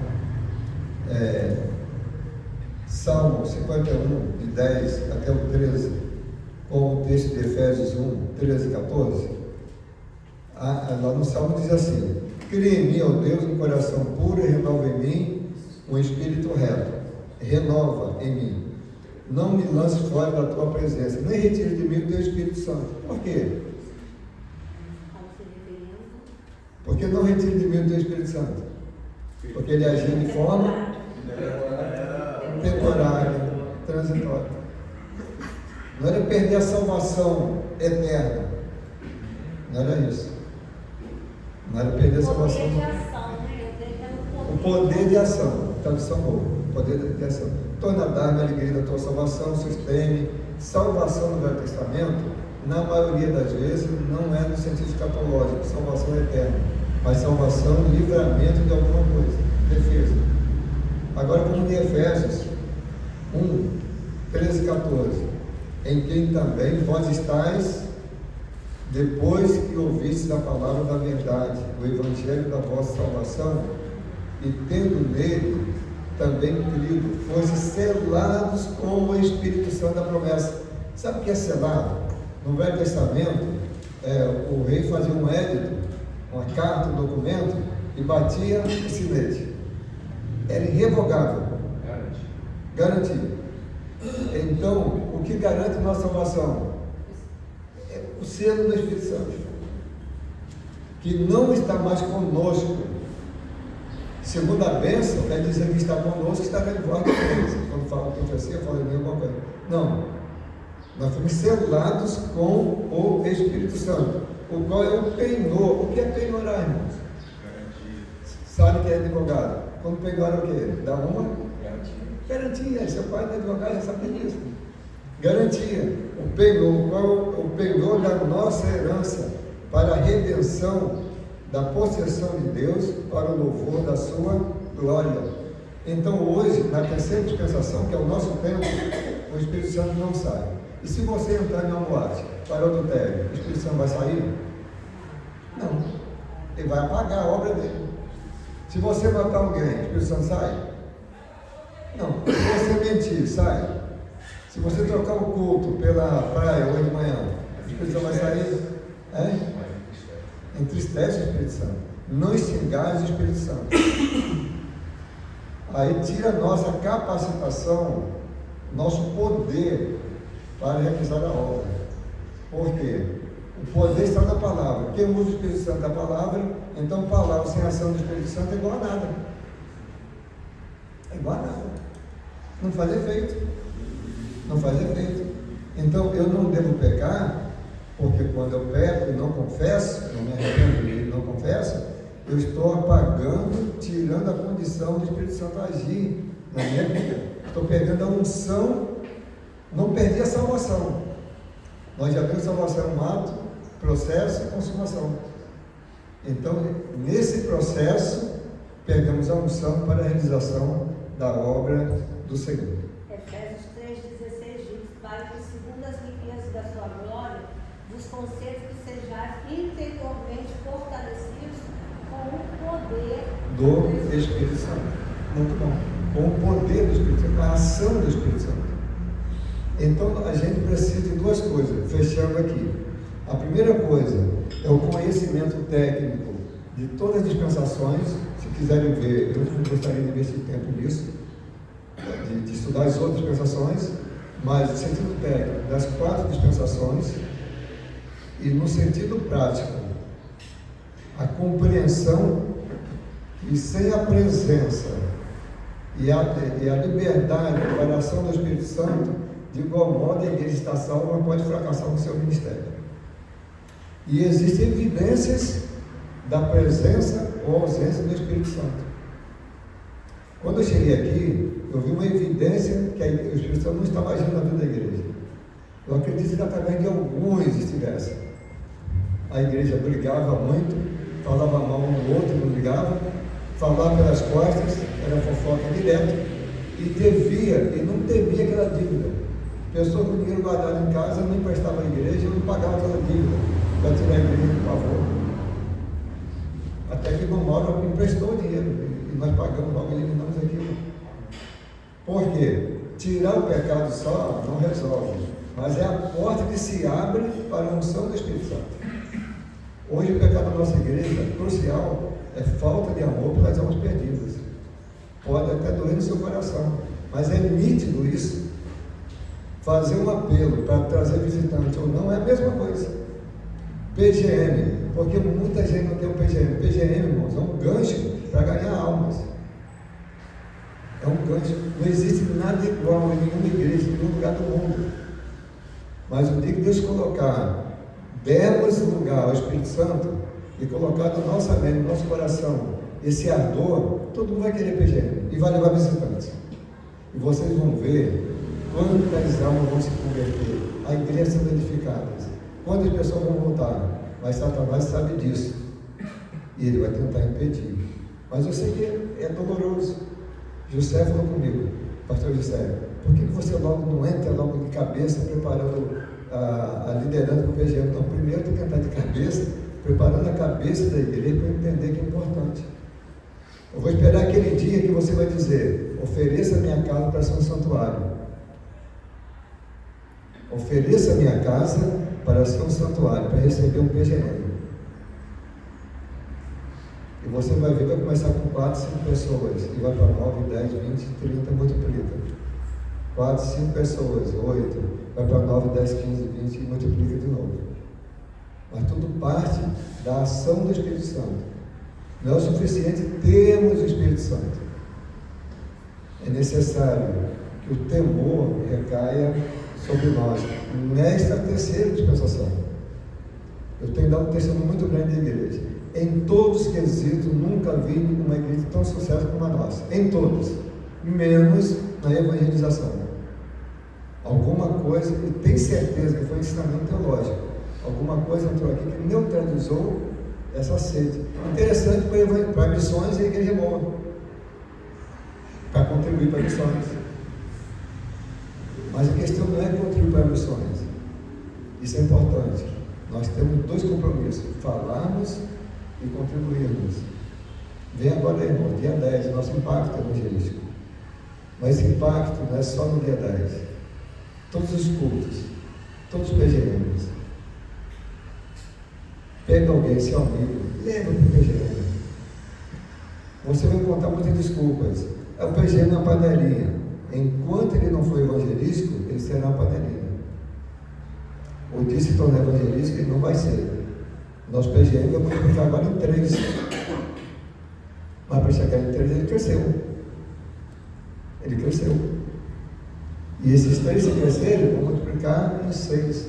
Speaker 1: Salmo 51, de 10 até o 13, com o texto de Efésios 1, 13 e 14, lá no Salmo diz assim: cria em mim, ó Deus, um coração puro e renova em mim um espírito reto. Renova em mim. Não me lances fora da tua presença, nem retire de mim o teu Espírito Santo. Por quê? Porque não retire de mim o teu Espírito Santo? Porque ele agia de forma temporária, transitória. Não era perder a salvação eterna. Não era isso. Não era perder a salvação. O poder de ação. Tradução boa. Poder de ação. Torna-me a alegria da tua salvação, sustene. Salvação no Velho Testamento, na maioria das vezes, não é no sentido escatológico, salvação eterna, mas salvação, livramento de alguma coisa, defesa. Agora vamos em Efésios 1, 13 e 14. Em quem também vós estáis, depois que ouvistes a palavra da verdade, o evangelho da vossa salvação, e tendo nele também crido, fossem selados com o Espírito Santo da promessa. Sabe o que é selado? No Velho Testamento, o rei fazia um édito, uma carta, um documento, e batia o sinete. Era irrevogável. Garantido. Então, o que garante nossa salvação? É o selo do Espírito Santo, que não está mais conosco. Segunda bênção quer dizer que está conosco, está em voz de Deus. Quando fala profecia, fala em alguma coisa. Não. Nós fomos selados com o Espírito Santo, o qual é o penhor. O que é penhorar, irmãos? Sabe que é advogado? Quando penhora o quê? Dá uma? Garantia. Seu pai é advogado, já sabe disso. Garantia. O penhor, qual é o penhor da nossa herança para a redenção da possessão de Deus para o louvor da sua glória. Então hoje, na terceira dispensação, que é o nosso tempo, o Espírito Santo não sai. E se você entrar em uma boate para o adultério, o Espírito Santo vai sair? Não. Ele vai apagar a obra dele. Se você matar alguém, o Espírito Santo sai? Não. Se você mentir, sai? Se você trocar o culto pela praia hoje de manhã, o Espírito Santo vai sair? Entristece o Espírito Santo. Não extingais o Espírito Santo. Aí tira a nossa capacitação, nosso poder para realizar a obra. Por quê? O poder está na palavra. Quem usa o Espírito Santo da palavra, então palavra sem ação do Espírito Santo é igual a nada. É igual a nada. Não faz efeito. Não faz efeito. Então eu não devo pecar, porque quando eu peco e não confesso, não me arrependo e não confesso, eu estou apagando, tirando a condição do Espírito Santo agir na minha vida. Estou perdendo a unção, não perdi a salvação. Nós já temos salvação, um ato, processo e consumação. Então, nesse processo, perdemos a unção para a realização da obra do Senhor.
Speaker 3: Efésios 3,16 diz: para que segundo as riquezas da sua glória, vos concede que sejais interiormente fortalecidos com o poder
Speaker 1: do Espírito Santo. Muito bom. Com o poder do Espírito Santo, a ação do Espírito Santo. Então a gente precisa de duas coisas, fechando aqui. A primeira coisa é o conhecimento técnico de todas as dispensações. Se quiserem ver, eu não gostaria de investir tempo nisso, de estudar as outras dispensações, mas no sentido técnico das 4 dispensações. E no sentido prático, a compreensão que sem a presença e a liberdade para a ação do Espírito Santo, de igual modo a igreja está salva, não pode fracassar no seu ministério. E existem evidências da presença ou ausência do Espírito Santo. Quando eu cheguei aqui, eu vi uma evidência que o Espírito Santo não estava agindo na vida da igreja. Eu acredito que através de alguns estivesse. A igreja brigava muito, falava mal um do outro, não ligava, falava pelas costas, era fofoca direto, e devia, e não temia aquela dívida. Pessoa com dinheiro guardado em casa não emprestava à igreja, não pagava aquela dívida, para tirar a igreja do pavor. Até que uma hora me emprestou o dinheiro, e nós pagamos logo, eliminamos aquilo. Por quê? Tirar o pecado só não resolve. mas é a porta que se abre para a unção do Espírito Santo. Hoje o pecado da nossa igreja, crucial, é falta de amor pelas almas perdidas. Pode até doer no seu coração, mas é nítido isso. Fazer um apelo para trazer visitante ou não é a mesma coisa. PGM, porque muita gente não tem um PGM. PGM, irmãos, é um gancho para ganhar almas. É um gancho. Não existe nada igual em nenhuma igreja, em nenhum lugar do mundo. Mas o dia que Deus colocar, dermos lugar ao Espírito Santo e colocar no nosso mente, no nosso coração, esse ardor, todo mundo vai querer PGM e vai levar visitantes. E vocês vão ver quantas almas vão se converter, a igreja sendo edificada, quantas pessoas vão voltar. Mas Satanás sabe disso e ele vai tentar impedir. Mas eu sei que é doloroso. José falou comigo, pastor José, por que você logo não entra logo de cabeça preparando a liderança para o PGM? Então, primeiro tem que entrar de cabeça, preparando a cabeça da igreja para entender que é importante. Eu vou esperar aquele dia que você vai dizer: ofereça a minha casa para ser um santuário. Ofereça a minha casa para ser um santuário, para receber um PGM. E você vai ver, vai começar com 4, 5 pessoas, e vai para 9, 10, 20, 30, multiplica. 4, 5 pessoas, 8, vai para 9, 10, 15, 20 e multiplica de novo. Mas tudo parte da ação do Espírito Santo. Não é o suficiente termos o Espírito Santo. É necessário que o temor recaia sobre nós, nesta terceira dispensação. Eu tenho dado um testemunho muito grande da igreja. Em todos os quesitos, nunca vi uma igreja tão sucesso como a nossa. Em todos. Menos na evangelização. Alguma coisa, e tenho certeza que foi ensinamento teológico, alguma coisa entrou aqui que neutralizou essa sede. Interessante para missões e a igreja é boa. Para contribuir para missões. Mas a questão não é contribuir para missões. Isso é importante. Nós temos 2 compromissos: falarmos e contribuirmos. Vem agora, irmão, dia 10, nosso impacto evangelístico. Mas esse impacto não é só no dia 10. Todos os cultos, todos os PGMs. Pega alguém, seu amigo, leva para o PGM. Você vai encontrar muitas desculpas. O PGM é uma panelinha. Enquanto ele não for evangelístico, ele será uma panelinha. O dia se tornar evangelístico, ele não vai ser. Nosso PGM vai multiplicar agora em 3. Mas para chegar em 3, ele cresceu. Ele cresceu. E esses 3 se crescerem, vão multiplicar em 6.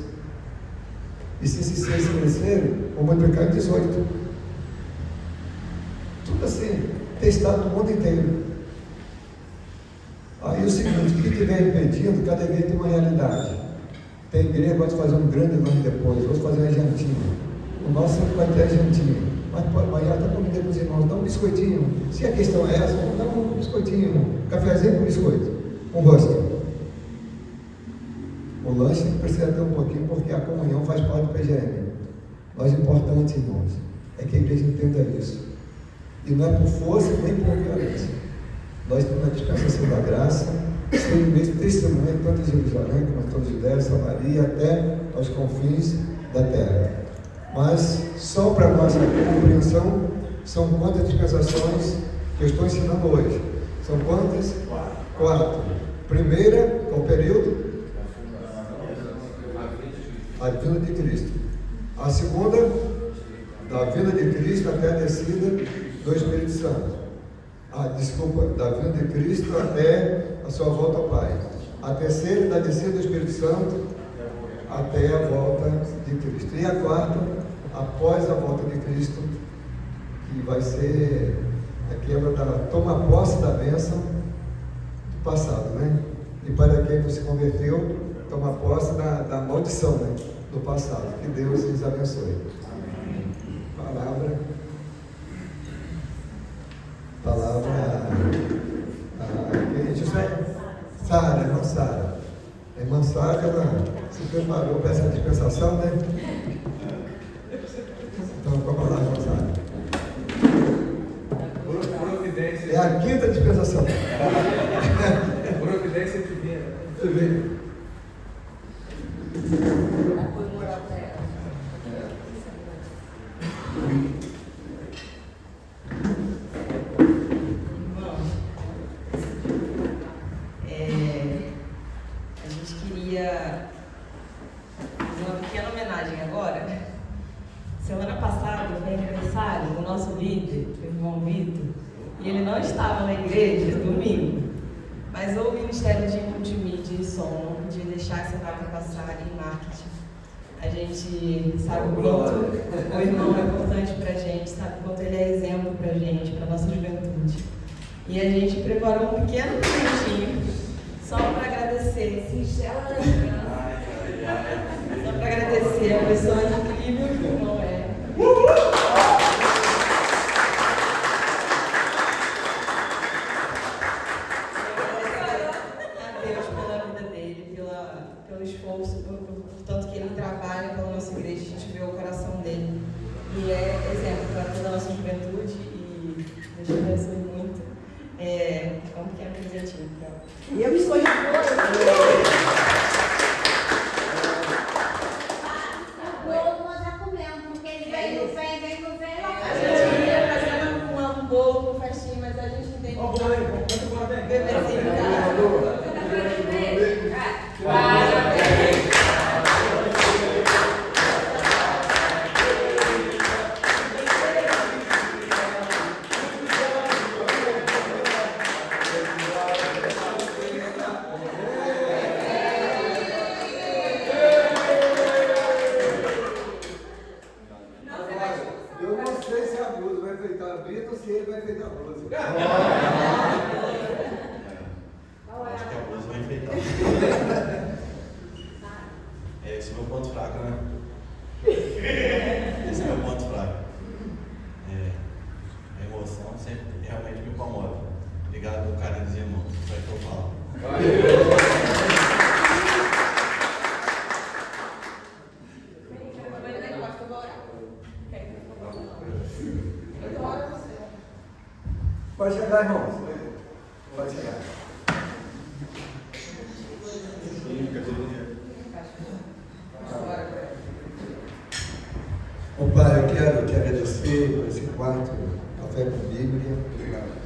Speaker 1: E se esses 6 crescerem, vão multiplicar em 18. Tudo assim, testado no mundo inteiro. Aí o seguinte: o que estiver impedindo, cada igreja tem uma realidade. Tem igreja que pode fazer um grande nome depois, outros fazer uma jantinha. O nosso sempre vai ter a jantinha. Mas já está comida com os irmãos, dá um biscoitinho. Se a questão é essa, vamos dar um biscoitinho, um cafezinho com biscoito, um rosca. O lanche precisa ter um pouquinho, porque a comunhão faz parte do PGM. Mas o importante, irmãos, é que a igreja entenda isso. E não é por força nem por violência. Nós temos a dispensação da graça, sendo mesmo testemunha tanto em Jerusalém como em toda a Judéia, Samaria, até aos confins da terra. Mas, só para nossa compreensão, são quantas dispensações que eu estou ensinando hoje? São quantas? 4. Primeira, qual período? A vinda de Cristo. A segunda, da vinda de Cristo até a descida do Espírito Santo. Da vinda de Cristo até a sua volta ao Pai. A terceira, da descida do Espírito Santo até a volta de Cristo. E a quarta, após a volta de Cristo, que vai ser a quebra da toma posse da bênção do passado, né? E para quem não se converteu, toma posse da maldição, né? Do passado. Que Deus nos abençoe. Palavra. Sara, irmã Sara. A irmã Sara, ela se preparou para essa dispensação, né? Então, vamos lá, irmã Sara.
Speaker 2: Providência.
Speaker 1: É a 5ª dispensação.
Speaker 2: Providência divina.
Speaker 1: Você vê.
Speaker 4: igreja domingo. Mas o Ministério de Multimídia e Som não podia deixar essa data passar em marketing. A gente sabe o quanto o irmão é importante para a gente, sabe o quanto ele é exemplo para a gente, para a nossa juventude. E a gente preparou um pequeno presentinho só para agradecer.
Speaker 3: Singela lembrança.
Speaker 4: Só para agradecer a pessoa incrível que o irmão é. A Deus pela vida dele, pelo esforço, por tanto que ele trabalha pela nossa igreja, a gente vê o coração dele. E é exemplo para toda a nossa juventude e Deus abençoe muito. É um pequeno presentinho.
Speaker 3: E eu escolhi o bolo, nós já comemos, porque ele vem no vem,
Speaker 4: A gente ia fazer um bolo com festinha, mas a gente não tem como. Bebezinho,
Speaker 1: Eu não sei se a blusa vai enfeitar a Brita ou se ele vai enfeitar a blusa.
Speaker 5: Acho que a blusa vai enfeitar. Esse é o meu ponto fraco, né? Esse é o meu ponto fraco. A emoção sempre realmente me incomoda. Obrigado pelo carinho dos irmãos. Isso é que eu falo.
Speaker 1: Pode chegar, irmãos. Pode chegar. Ô Pai, eu quero te agradecer por esse quarto Café com Bíblia.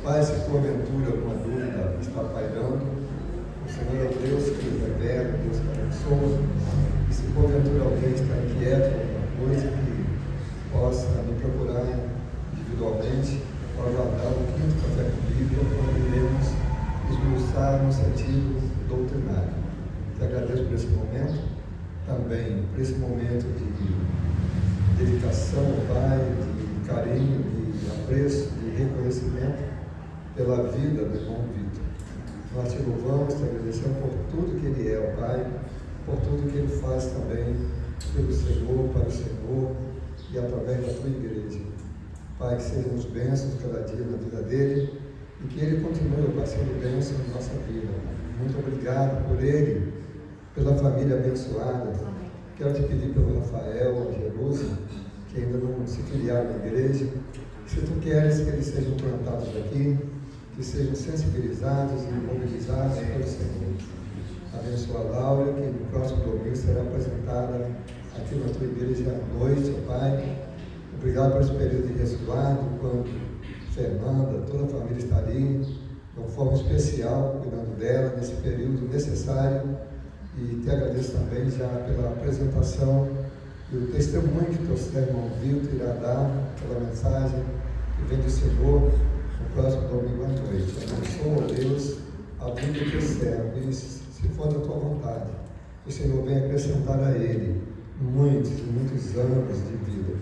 Speaker 1: Pai, se porventura alguma dúvida está pairando, o Senhor é Deus que revela, Deus que abençoa. E se porventura alguém está inquieto com alguma coisa, que possa me procurar individualmente para guardar o quinto Café com Bíblia, onde iremos esmiuçar no sentido doutrinário. Te agradeço por esse momento, também por esse momento de dedicação ao Pai, de carinho, de apreço, de reconhecimento pela vida do irmão Vitor. Nós te louvamos, te agradecemos por tudo que ele é, ó Pai, por tudo que ele faz também pelo Senhor, para o Senhor e através da tua igreja. Pai, que sejamos bênçãos cada dia na vida dele e que ele continue sendo bênção na nossa vida. Muito obrigado por ele, pela família abençoada. Quero te pedir pelo Rafael, a Jerusa, que ainda não se filiaram na igreja. Se tu queres que eles sejam plantados aqui, que sejam sensibilizados e mobilizados pelo Senhor. Abençoa a Laura, que no próximo domingo será apresentada aqui na tua igreja à noite, ó Pai. Obrigado por esse período de resguardo, quando Fernanda, toda a família está ali, de uma forma especial, cuidando dela nesse período necessário. E te agradeço também já pela apresentação e o testemunho que teu irmão Vitor irá dar pela mensagem que vem do Senhor no próximo domingo à noite. Abençoa, Deus, a vida do teu servo, e se for da tua vontade, o Senhor venha acrescentar a ele muitos e muitos anos de vida.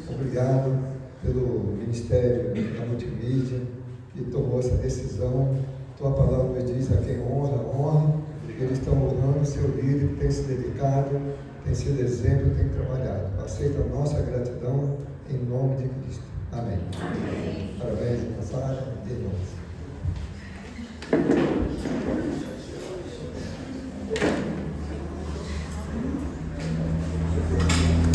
Speaker 1: Obrigado pelo Ministério da Multimídia que tomou essa decisão. Tua palavra diz: a quem honra, honra. Eles estão honrando o seu líder, que tem se dedicado, tem sido exemplo, tem trabalhado. Aceita a nossa gratidão em nome de Cristo. Amém. Amém. Parabéns, Sara.